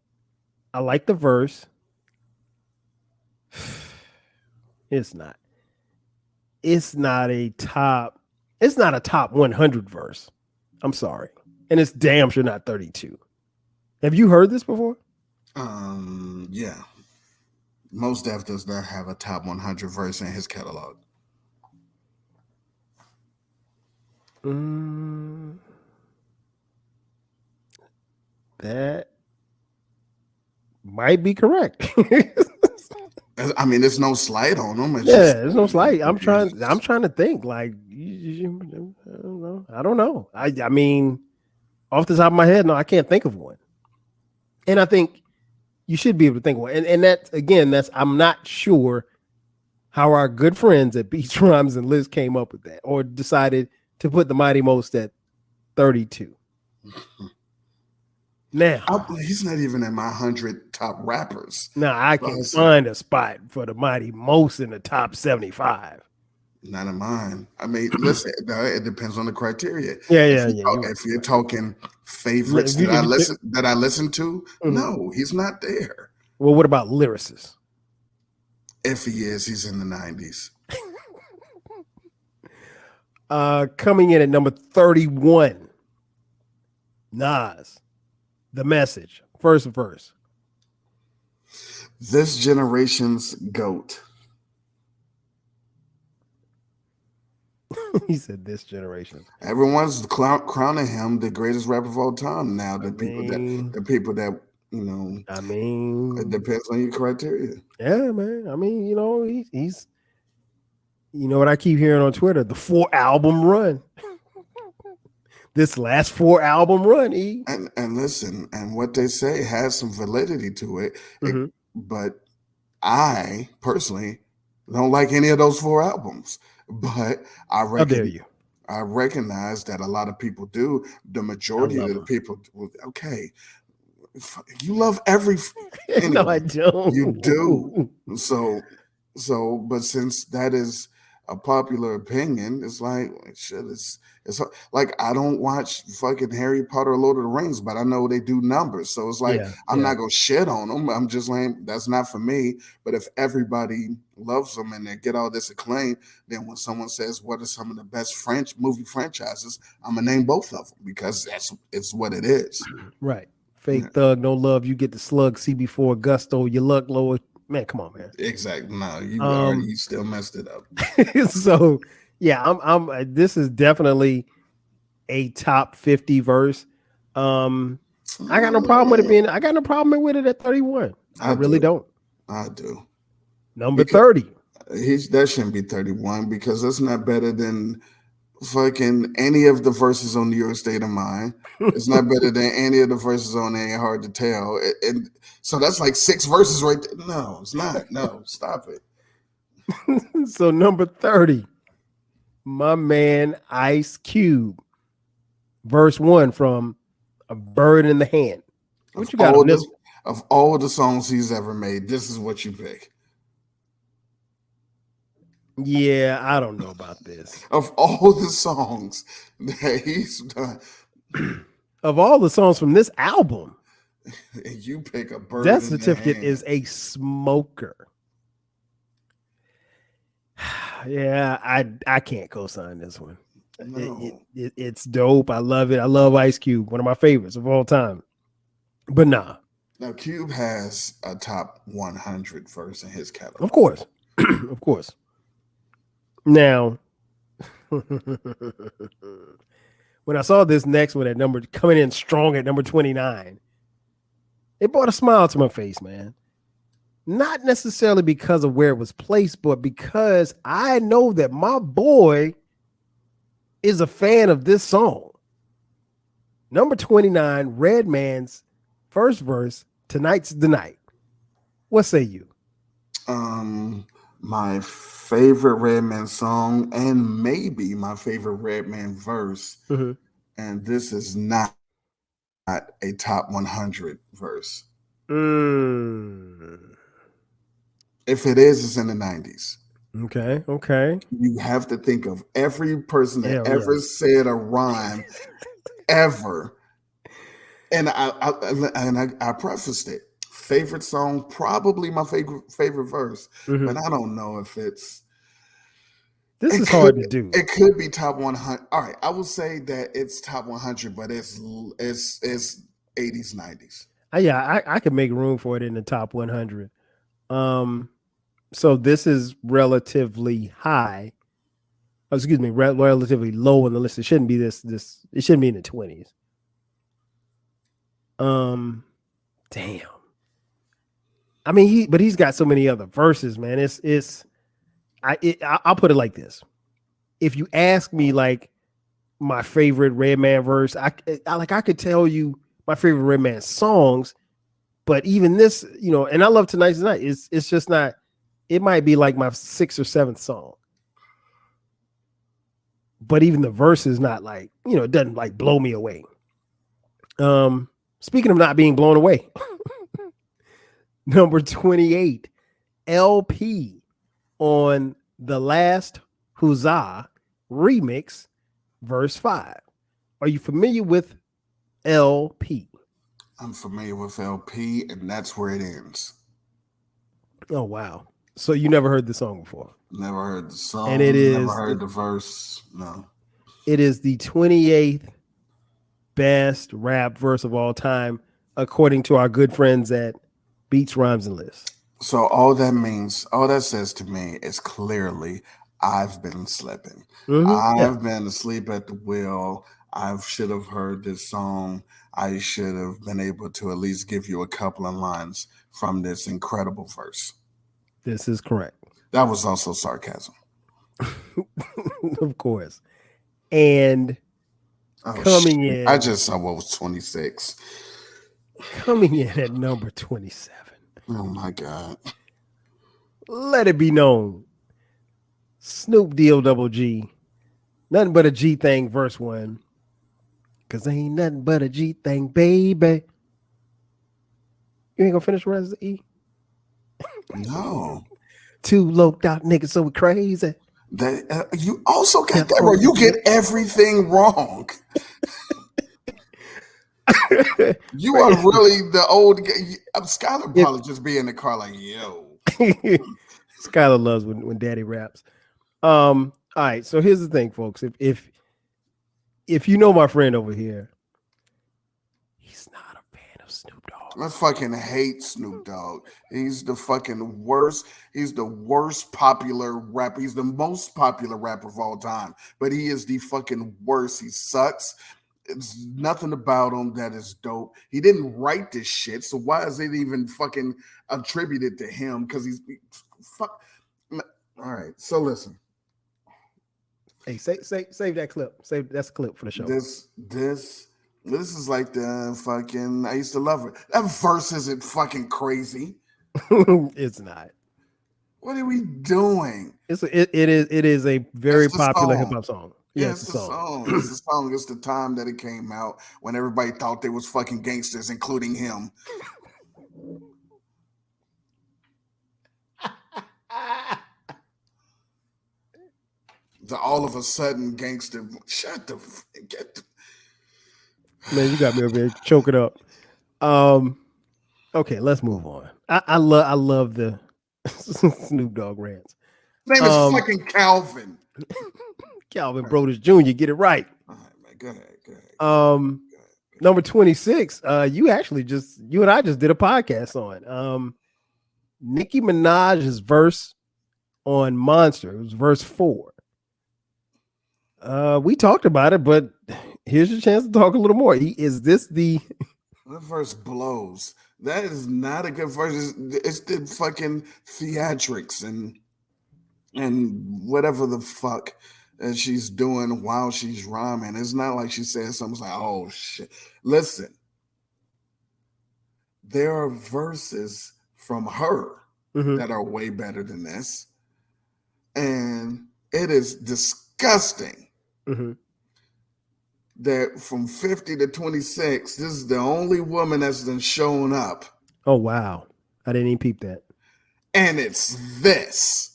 A: I like the verse. It's not a top 100 verse. I'm sorry. And it's damn sure not 32. Have you heard this before?
B: Yeah. Most Def does not have a top 100 verse in his catalog.
A: That might be correct.
B: I mean, there's no slight on them.
A: There's no slight. I'm trying to think. Like, I don't know. I mean, off the top of my head, no, I can't think of one. And I think you should be able to think of one. And that's I'm not sure how our good friends at Beats Rhymes and Liz came up with that or decided to put the Mighty Most at 32. Now,
B: He's not even in my 100 top rappers.
A: I
B: So
A: can't find a spot for the Mighty Most in the top 75.
B: not in mine. I mean, listen, it depends on the criteria.
A: Yeah. You're right.
B: If
A: You're
B: you're
A: right.
B: talking favorites
A: If you,
B: that I listen to,
A: mhm.
B: no, he's not there.
A: Well, what about lyricists?
B: If he is, he's in the 90s.
A: Coming in at number 31, Nas, The Message, first verse.
B: This generation's GOAT.
A: He said this generation.
B: Everyone's crowning him the greatest rapper of all time. Now
A: I mean,
B: the people that you know,
A: I
B: it
A: mean,
B: depends on your criteria.
A: yeah, man. I mean, he's you know what I keep hearing on Twitter, the 4-album run. This last 4-album run, E.
B: And listen, and what they say has some validity to it.
A: Mm-hmm.
B: But I personally don't like any of those 4 albums. But
A: How dare you?
B: I recognize that a lot of people do. The
A: I
B: majority
A: love
B: of the
A: him.
B: people, okay, you love every
A: No, I
B: anyway.
A: don't.
B: You do. But since that is a popular opinion, it's like shit. It's like I don't watch fucking Harry Potter, or Lord of the Rings, but I know they do numbers, so it's like I'm
A: Yeah.
B: not gonna shit on them. I'm just like that's not for me. But if everybody loves them and they get all this acclaim, then when someone says what are some of the best French movie franchises, I'm gonna name both of them because it's what it is.
A: Right. Fake thug, no love. You get the slug CB4 gusto. Your luck lower. Man, come on, man.
B: Exactly. No, you still messed it up.
A: So yeah, I'm this is definitely a top 50 verse. I got no problem with it being I got no problem with it at 31. I really don't.
B: I do.
A: Number 30.
B: That shouldn't be 31 because that's not better than fucking any of the verses on New York State of Mind. It's not better than any of the verses on Ain't Hard to Tell. And so that's like 6 verses right there. No, it's not. No, stop it.
A: So number 30, my man Ice Cube, verse 1 from A Bird in the Hand. What you got on this?
B: Of all the songs he's ever made, this is what you pick.
A: Yeah, I don't know about this.
B: Of all the songs that he's done,
A: of all the songs from this album,
B: you pick A Bird.
A: Death Certificate is a smoker. Yeah, I can't co-sign this one. No. It's dope. I love it. I love Ice Cube, one of my favorites of all time. But nah.
B: Now Cube has a top 100 verse in his catalog.
A: Of course. Of course. Now, when I saw this next one at number coming in strong at number 29, it brought a smile to my face, man. Not necessarily because of where it was placed, but because I know that my boy is a fan of this song. Number 29, Redman's first verse, Tonight's the Night. What say you?
B: My favorite Redman song and maybe my favorite Redman verse. Mm-hmm. And this is not a top 100 verse. If it is, it's in the 90s.
A: Okay.
B: You have to think of every person that ever said a rhyme ever. And I prefaced it. Favorite song, probably my favorite verse, but I don't know if it's.
A: This is hard to do.
B: It could be top 100. All right, I will say that it's top 100, but it's 80s, 90s.
A: Yeah, I could make room for it in the top 100. So this is relatively high. Oh, excuse me, relatively low on the list. It shouldn't be this. It shouldn't be in the 20s. Damn. I mean, he's got so many other verses, man. I'll put it like this. If you ask me like my favorite Redman verse, I could tell you my favorite Redman songs, but even this, and I love Tonight's the Night. It's just not. It might be like my 6th or 7th song, but even the verse is not like it doesn't like blow me away. Speaking of not being blown away, number 28, LP on The Last Huzzah remix, verse 5. Are you familiar with LP?
B: I'm familiar with LP, and that's where it ends.
A: Oh, wow. So you never heard the song before.
B: Never heard the
A: And
B: song, never heard the verse. No.
A: it is the 28th best rap verse of all time, according to our good friends at Beats, Rhymes, and Lists.
B: So all that means, all that says to me is clearly I've been slipping.
A: Yeah.
B: I've been asleep at the wheel. I should have heard this song. I should have been able to at least give you a couple of lines from this incredible verse.
A: This is correct.
B: That was also sarcasm.
A: Of course. And coming in,
B: I just saw what was 26.
A: coming in at number 27.
B: Oh my God.
A: Let it be known, Snoop Deal Double G, nothing but a G thing, verse 1. Cause ain't nothing but a G thing, baby. You ain't gonna finish the rest of the E?
B: No.
A: Two loped out niggas, so we crazy.
B: That you also got that wrong. You get everything wrong. You are really the old. Skylar probably just be in the car like, yo.
A: Skylar loves when daddy raps. All right, so here's the thing, folks. If you know my friend over here, he's not a fan of Snoop Dogg.
B: I fucking hate Snoop Dogg. He's the fucking worst. He's the worst popular rapper. He's the most popular rapper of all time, but he is the fucking worst. He sucks. It's nothing about him that is dope. He didn't write this shit, so why is it even fucking attributed to him? Because he's fuck. All right, so listen.
A: Hey, save that clip. That's a clip for the show.
B: This is like the fucking. I used to love it. That verse isn't fucking crazy.
A: It's not.
B: What are we doing?
A: It is a very popular hip hop song.
B: Yeah, it's the song. It's the song. It's the time that it came out when everybody thought they was fucking gangsters, including him. The all of a sudden gangster. Shut the get.
A: Man, you got me over here choking up. Okay, let's move on. I love the Snoop Dogg rants.
B: His name is fucking Calvin.
A: Calvin Brodus Jr. Get it right.
B: All right, man. Go ahead.
A: Number 26. You and I just did a podcast on. Nicki Minaj's verse on Monster. It was verse 4. We talked about it, but here's your chance to talk a little more. Is this the
B: that verse blows? That is not a good verse. It's the fucking theatrics and whatever the fuck that she's doing while she's rhyming. It's not like she said something like, oh shit. Listen, there are verses from her that are way better than this. And it is disgusting that from 50 to 26, this is the only woman that's been shown up.
A: Oh, wow. I didn't even peep that.
B: And it's this.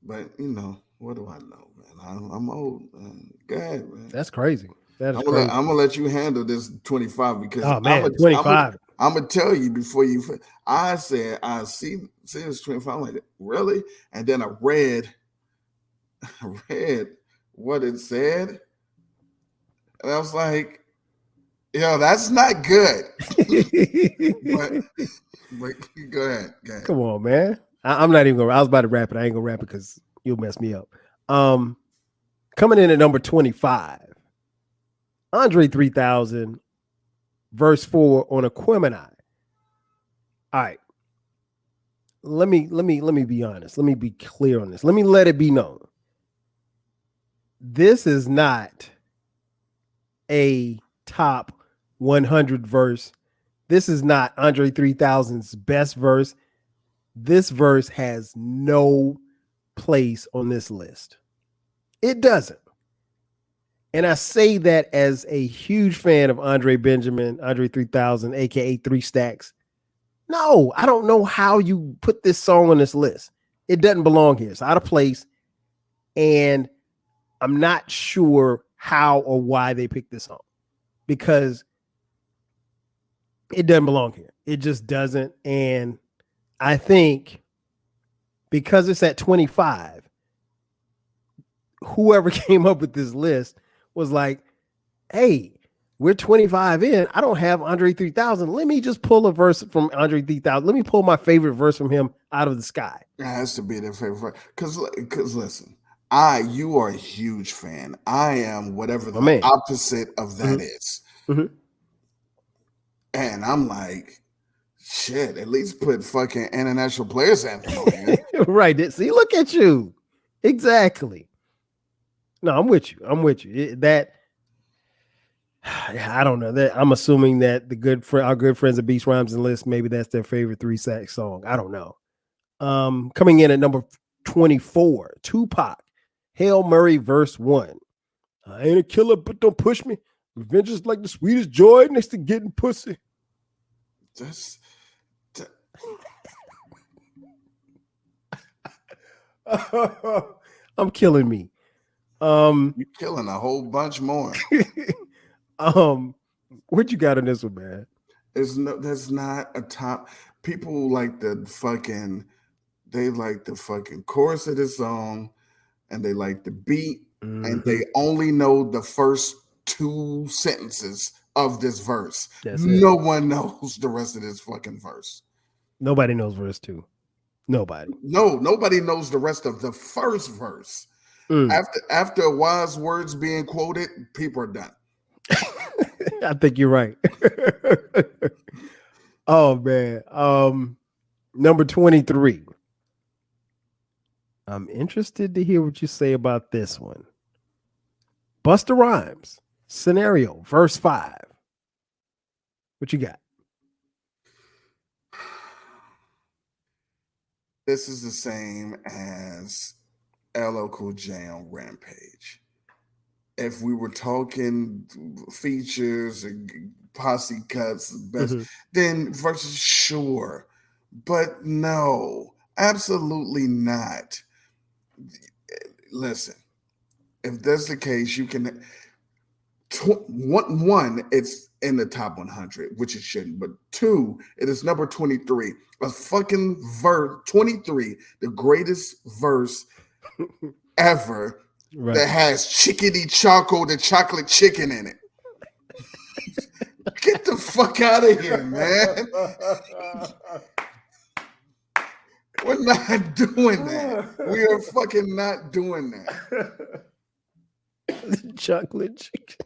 B: But, you know, what do I know, man? I'm old. Go ahead, man.
A: That's crazy.
B: I'm going to let you handle this 25 because
A: oh, man, 25.
B: I'm going to tell you before you. I said, I see this 25. I'm like, really? And then I read what it said. And I was like, yo, that's not good. but go ahead.
A: Come on, man. I'm not even going to. I was about to rap it. I ain't going to rap it because you'll mess me up. Coming in at number 25, Andre 3000, verse 4 on Aquemini. All right. Let me be honest. Let me be clear on this. Let me let it be known. This is not a top 100 verse. This is not Andre 3000's best verse. This verse has no place on this list. It doesn't. And I say that as a huge fan of Andre Benjamin, Andre 3000, aka Three Stacks. No, I don't know how you put this song on this list. It doesn't belong here. It's out of place. And I'm not sure how or why they picked this song because it doesn't belong here. It just doesn't. And I think because it's at 25, whoever came up with this list was like, hey, we're 25 in. I don't have Andre 3000. Let me just pull a verse from Andre 3000. Let me pull my favorite verse from him out of the sky.
B: It has to be their favorite. Because listen, you are a huge fan. I am whatever
A: My
B: the
A: man.
B: opposite of that
A: Mhm.
B: is.
A: Mhm.
B: And I'm like, shit, at least put fucking International Players Anthem on here.
A: Right. See, look at you. Exactly. No, I'm with you. I'm with you. That I don't know. That I'm assuming that our good friends at Beast Rhymes and List, maybe that's their favorite Three Sack song. I don't know. Coming in at number 24, Tupac, Hail Murray, verse 1. I ain't a killer, but don't push me. Revenge is like the sweetest joy next to getting pussy.
B: Just
A: I'm killing me.
B: you're killing a whole bunch more.
A: What you got on this one, man?
B: There's not a top. People like they like the fucking chorus of the song, and they like the beat, and
A: Mm-hmm.
B: they only know the first two sentences of this verse.
A: That's it.
B: No one knows the rest of this fucking verse.
A: Nobody knows verse 2. Nobody.
B: No, nobody knows the rest of the first verse.
A: Mm.
B: After wise words being quoted, people are done.
A: I think you're right. Oh man. Number 23. I'm interested to hear what you say about this one. Busta Rhymes, Scenario, verse 5. What you got?
B: This is the same as LL Cool J on Rampage. If we were talking features and posse cuts, best,
A: Mm-hmm.
B: then versus sure, but no, absolutely not. Listen, if that's the case, you can. One, it's in the top 100, which it shouldn't. But two, it is number 23. A fucking verse, 23, the greatest verse ever
A: Right.
B: that has chickadee choco, the chocolate chicken in it. Get the fuck out of here, man. We're not doing that. We are fucking not doing that.
A: Chocolate chicken.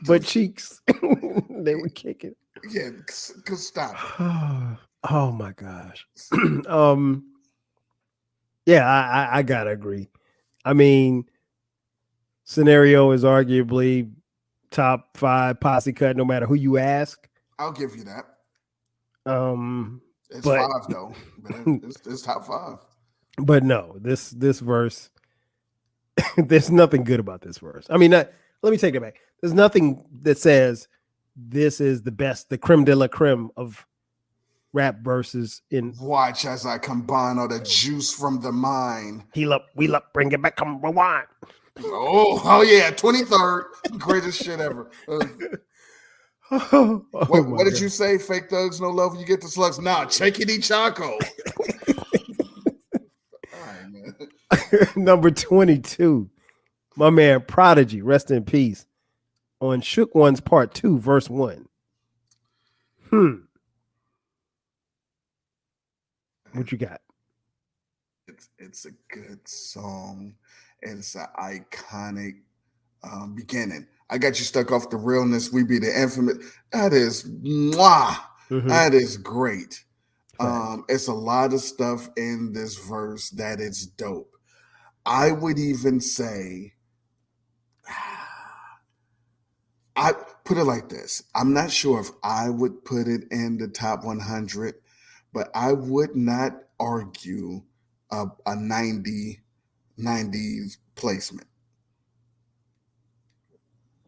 A: But cheeks. They were kicking.
B: Yeah, cause stop it.
A: Oh my gosh. um yeah, I gotta agree. I mean, Scenario is arguably top 5 posse cut no matter who you ask.
B: I'll give you that.
A: Um
B: It's
A: but
B: five though, but it's top five.
A: but no, this verse, there's nothing good about this verse. I mean, let me take it back. There's nothing that says this is the best, the creme de la creme of rap verses in
B: Watch as I combine all the juice from the mine.
A: Heal Up, Wheel Up, Bring It Back, Come Rewind.
B: Oh yeah, 23rd, greatest shit ever.
A: Oh
B: What did
A: God.
B: you say? Fake thugs, no love when you get the slugs. Nah, chickadee choco. All right, man.
A: Number 22, my man Prodigy, rest in peace, on Shook One's Part 2, verse 1. What you got?
B: It's a good song. It's an iconic beginning. I got you stuck off the realness. We be the infamous. That is mwah.
A: Mm-hmm.
B: That is great. It's a lot of stuff in this verse that is dope. I would even say, I put it like this. I'm not sure if I would put it in the top 100, but I would not argue a 90 90s placement.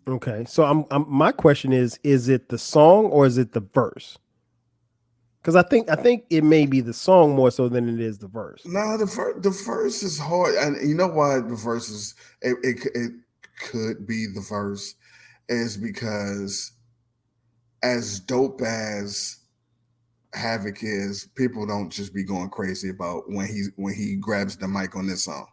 A: Okay. So my question is it the song or is it the verse? Because I think it may be the song more so than it is the verse.
B: No, the verse is hard, and you know why the verse is it could be the verse is because as dope as Havoc is, people don't just be going crazy about when he grabs the mic on this song.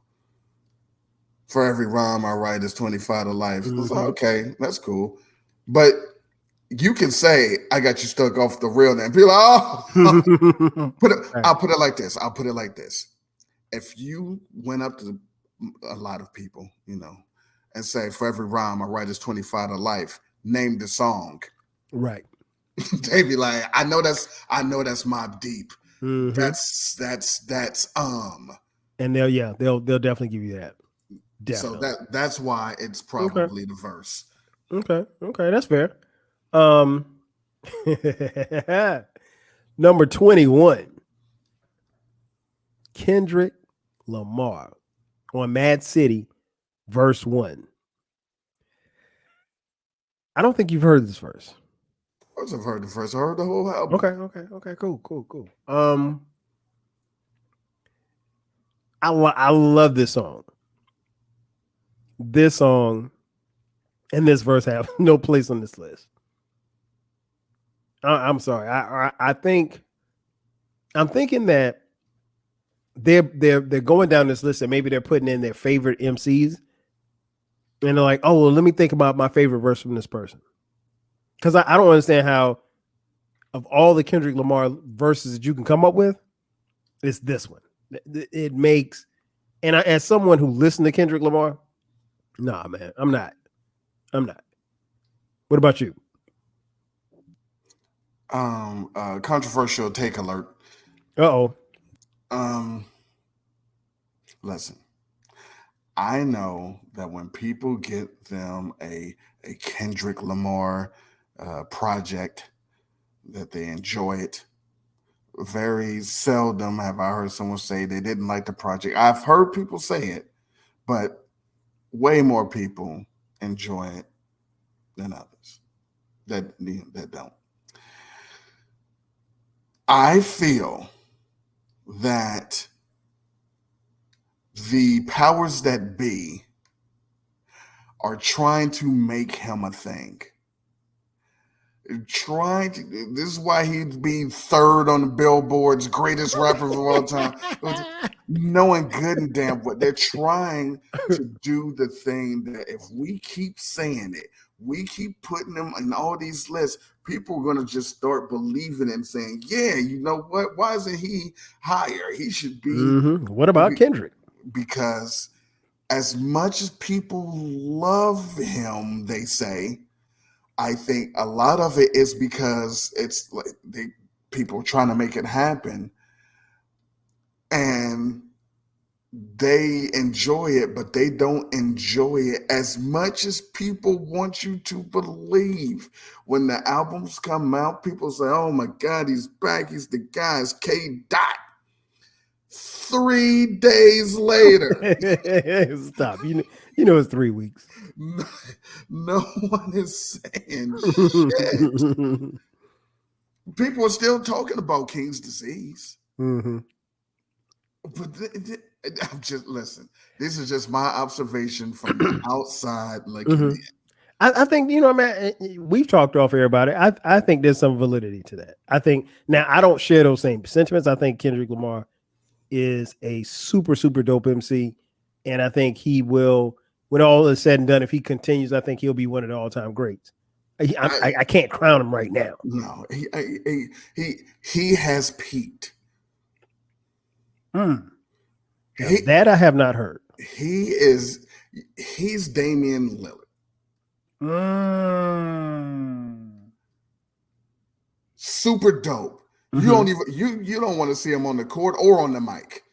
B: For every rhyme I write is 25 to life. It's like,
A: Mm-hmm.
B: okay, that's cool, but you can say I got you stuck off the rail, and be like, oh,
A: Right.
B: I'll put it like this. I'll put it like this. If you went up to a lot of people, you know, and say for every rhyme I write is 25 to life, name the song.
A: Right.
B: They be like, I know that's Mob Deep.
A: Mm-hmm.
B: That's.
A: And they'll definitely give you that.
B: So
A: Definitely.
B: that's why it's
A: Okay.
B: probably the verse.
A: Okay. Okay. That's fair. Um, number 21, Kendrick Lamar on Mad City, verse 1. I don't think you've heard this verse.
B: Of course, I've heard the verse. I heard the whole
A: Okay.
B: album.
A: Okay. Okay. Cool. Cool. Cool. I love this song. This song and this verse have no place on this list. I'm sorry. I think I'm thinking that they're going down this list and maybe they're putting in their favorite MCs and they're like, oh well, let me think about my favorite verse from this person because I don't understand how of all the Kendrick Lamar verses that you can come up with, it's this one. It makes as someone who listened to Kendrick Lamar, nah, man, I'm not. I'm not. What about you?
B: Controversial take alert.
A: Uh-oh.
B: Um, listen, I know that when people get them a Kendrick Lamar project, that they enjoy it. Very seldom have I heard someone say they didn't like the project. I've heard people say it, but way more people enjoy it than others that don't. I feel that the powers that be are trying to make him a thing. This is why he'd be third on the Billboard's greatest rappers of all time. Knowing good and damn what they're trying to do the thing that if we keep saying it, we keep putting them in all these lists, people are going to just start believing and saying, yeah, you know what? Why isn't he higher? He should be
A: What about Kendrick?
B: because as much as people love him, they say, I think a lot of it is because it's like people trying to make it happen and they enjoy it, but they don't enjoy it as much as people want you to believe. When the albums come out, people say, oh my God, he's back. He's the guy. It's K. Dot. 3 days later.
A: Stop. You know it's 3 weeks.
B: No, no one is saying shit. People are still talking about King's disease.
A: Mm-hmm.
B: But I'm just listen. This is just my observation from the outside looking
A: Mm-hmm.
B: in.
A: I think man. We've talked off air about it. I think there's some validity to that. I think now I don't share those same sentiments. I think Kendrick Lamar is a super dope MC, and I think he will, when all is said and done, if he continues, I think he'll be one of the all-time greats. I can't crown him right now.
B: No, he has peaked.
A: That I have not heard.
B: He's Damian Lillard. Super dope. You don't even you don't want to see him on the court or on the mic.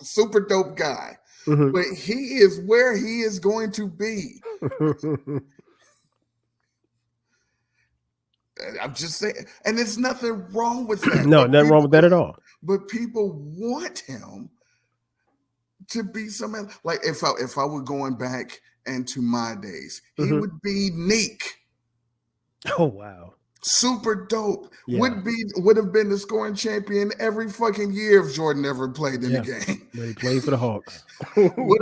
B: Super dope guy. But he is where he is going to be. I'm just saying, and there's nothing wrong with that.
A: No, nothing wrong with that at all.
B: But people want him to be something like if I were going back and to my days, he
A: Mhm.
B: would be Neek.
A: Oh wow.
B: Super dope.
A: Yeah.
B: Would have been the scoring champion every fucking year if Jordan ever played in the
A: Yeah.
B: game.
A: But he played for the Hawks.
B: Would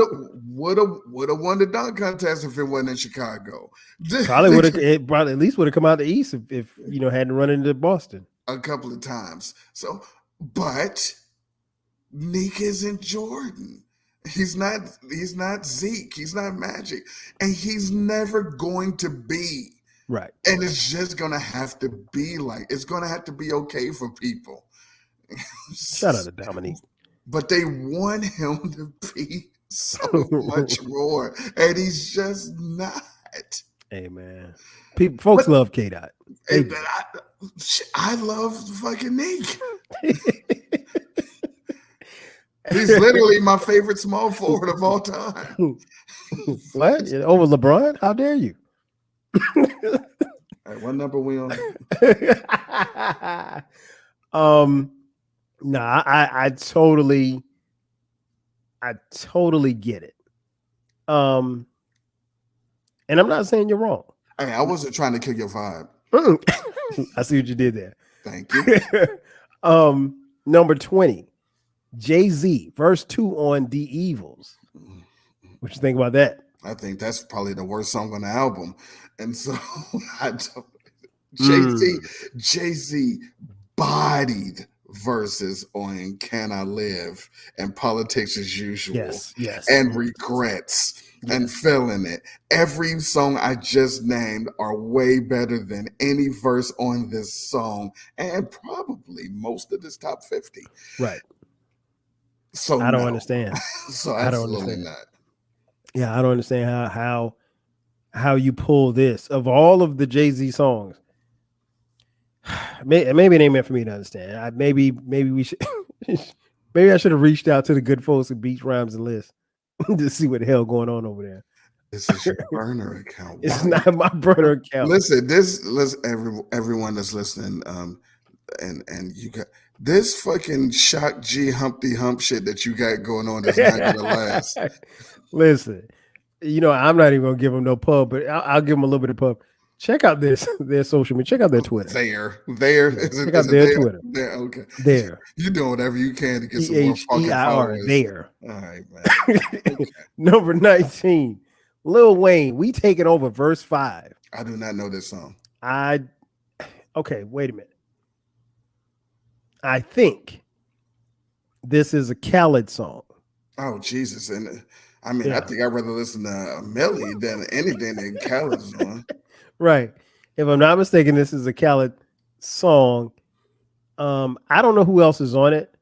B: have won the dunk contest if it wasn't in Chicago.
A: Probably would have. It probably at least would have come out the East if hadn't run into Boston.
B: A couple of times. So, but Nick isn't Jordan. He's not Zeke. He's not Magic. And he's never going to be.
A: Right.
B: And it's just gonna have to be like, it's gonna have to be okay for people.
A: Shout out to Dominique.
B: But they want him to be so much more. And he's just not.
A: Hey man. Folks love K Dot.
B: I love fucking Nick. He's literally my favorite small forward of all time.
A: What? Over LeBron? How dare you?
B: All right, what number we on?
A: Nah, I totally get it. And I'm not saying you're wrong.
B: Hey, I wasn't trying to kill your vibe.
A: I see what you did there.
B: Thank you.
A: Number 20, Jay-Z, verse 2 on The Evils. What you think about that?
B: I think that's probably the worst song on the album. And so Jay-Z bodied verses on Can I Live and Politics as Usual.
A: Yes.
B: And Regrets. Yes. And Feeling It. Every song I just named are way better than any verse on this song and probably most of this top 50.
A: Right.
B: So
A: I don't understand.
B: So
A: I don't understand.
B: not.
A: Yeah, I don't understand how you pull this of all of the Jay-Z songs. Maybe it ain't meant for me to understand. Maybe we should. Maybe I should have reached out to the good folks at Beats, Rhymes, and Lists to see what the hell going on over there.
B: This is your burner account.
A: It's not my burner account.
B: Listen, everyone that's listening, and you got this fucking Shock G Humpty Hump shit that you got going on is not gonna last.
A: Listen, I'm not even gonna give them no pub, but I'll give them a little bit of pub. Check out their social media. Check out their Twitter.
B: Their
A: check out their Twitter.
B: There, okay.
A: There.
B: You're doing whatever you can to get some more fucking followers.
A: There.
B: All right, man. Okay.
A: Number 19, Lil Wayne. We taking over verse 5.
B: I do not know this song.
A: Okay, wait a minute. I think this is a Khaled song.
B: Oh Jesus! And I mean, I think I'd rather listen to Millie than anything that Khaled's on.
A: Right. If I'm not mistaken, this is a Khaled song. I don't know who else is on it.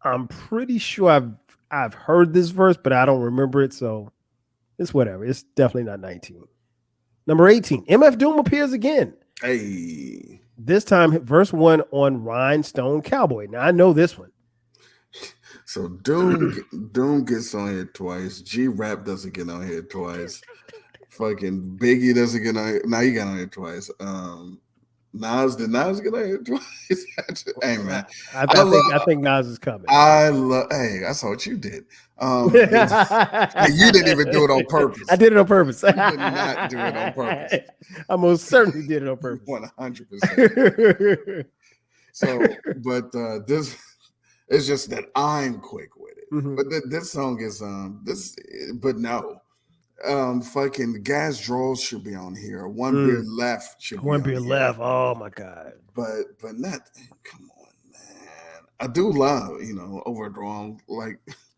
A: I'm pretty sure I've heard this verse, but I don't remember it. So it's whatever. It's definitely not 19. Number 18, MF Doom appears again.
B: Hey.
A: This time, verse 1 on Rhinestone Cowboy. Now I know this one.
B: So Doom gets on here twice. G-Rap doesn't get on here twice. Fucking Biggie doesn't get on here. Now he got on here twice. Nas get on here twice. Hey man,
A: I think Nas is coming.
B: Hey, I saw what you did. You didn't even do it on purpose.
A: I did it on purpose.
B: You did not do it on purpose.
A: I most certainly did it on purpose.
B: 100%. So, but this it's just that I'm quick with it. Mm-hmm. But this song is but no. Fucking Gas Draws should be on here. One Beer Left should be on here. One Beer
A: Left. Oh my god.
B: But not. Come on, man. I do love overdrawn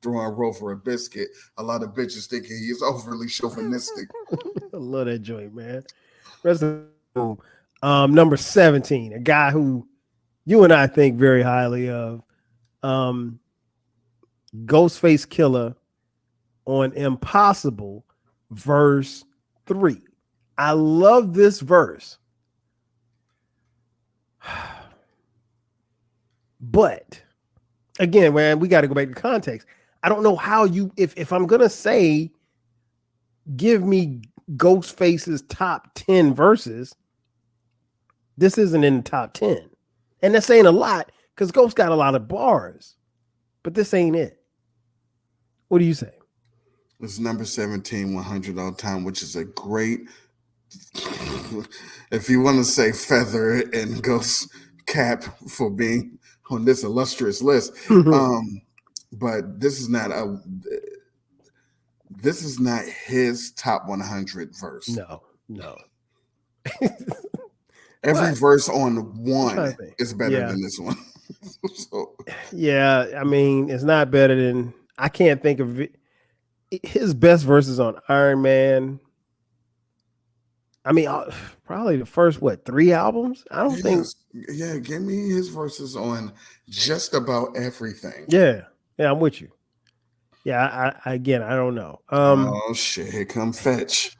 B: throwing roll for a biscuit. A lot of bitches thinking he's overly chauvinistic.
A: I love that joint, man. Rest of number 17, a guy who you and I think very highly of. Ghostface Killer on Impossible. Verse 3. I love this verse. But again, man, we got to go back to context. I don't know how if I'm gonna say give me Ghostface's top 10 verses, this isn't in the top 10. And that's saying a lot because Ghost got a lot of bars, but this ain't it. What do you say?
B: It's number 17, 100 all time, which is a great, if you want to say feather and ghost cap for being on this illustrious list. But this is not his top 100 verse.
A: No.
B: Every
A: What?
B: verse on
A: I'm trying
B: one
A: to think.
B: is better
A: Yeah.
B: than this one. So,
A: Yeah, I mean, it's not better than I can't think of it. His best verses on Iron Man. I mean, probably the first 3 albums. I don't think.
B: yes, yeah, give me his verses on just about everything.
A: Yeah, I'm with you. Yeah, I again, I don't know.
B: Oh shit, here come Fetch.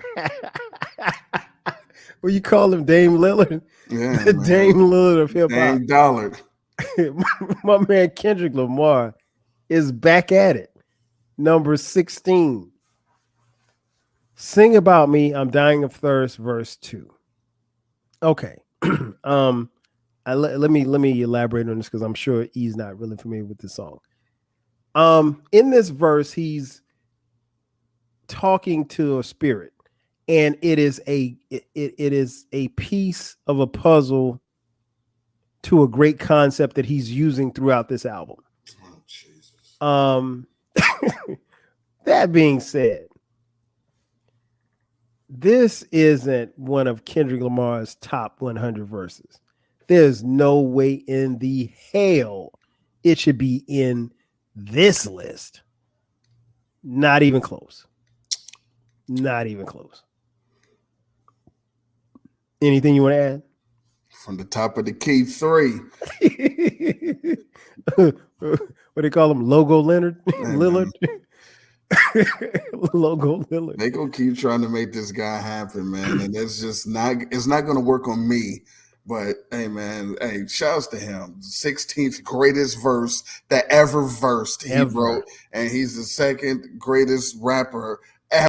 A: What you call him, Dame Lillard?
B: Yeah,
A: The Dame
B: man.
A: Lillard of hip hop.
B: Dame Dollard.
A: My man Kendrick Lamar is back at it. Number 16. Sing About Me, I'm Dying of Thirst, verse 2. Okay. Let me elaborate on this because I'm sure he's not really familiar with this song. In this verse, he's talking to a spirit, and it is a piece of a puzzle to a great concept that he's using throughout this album.
B: Oh, Jesus.
A: That being said, this isn't one of Kendrick Lamar's top 100 verses. There's no way in the hell it should be in this list. Not even close. Not even close. Anything you want to add?
B: From the top of the key, 3.
A: What do they call him? Logo Leonard?
B: Man,
A: Lillard? Logo Lillard.
B: They gonna keep trying to make this guy happen, man, and it's not gonna work on me. But hey, man, hey, shouts to him. 16th greatest verse that ever versed he wrote, and he's the second greatest rapper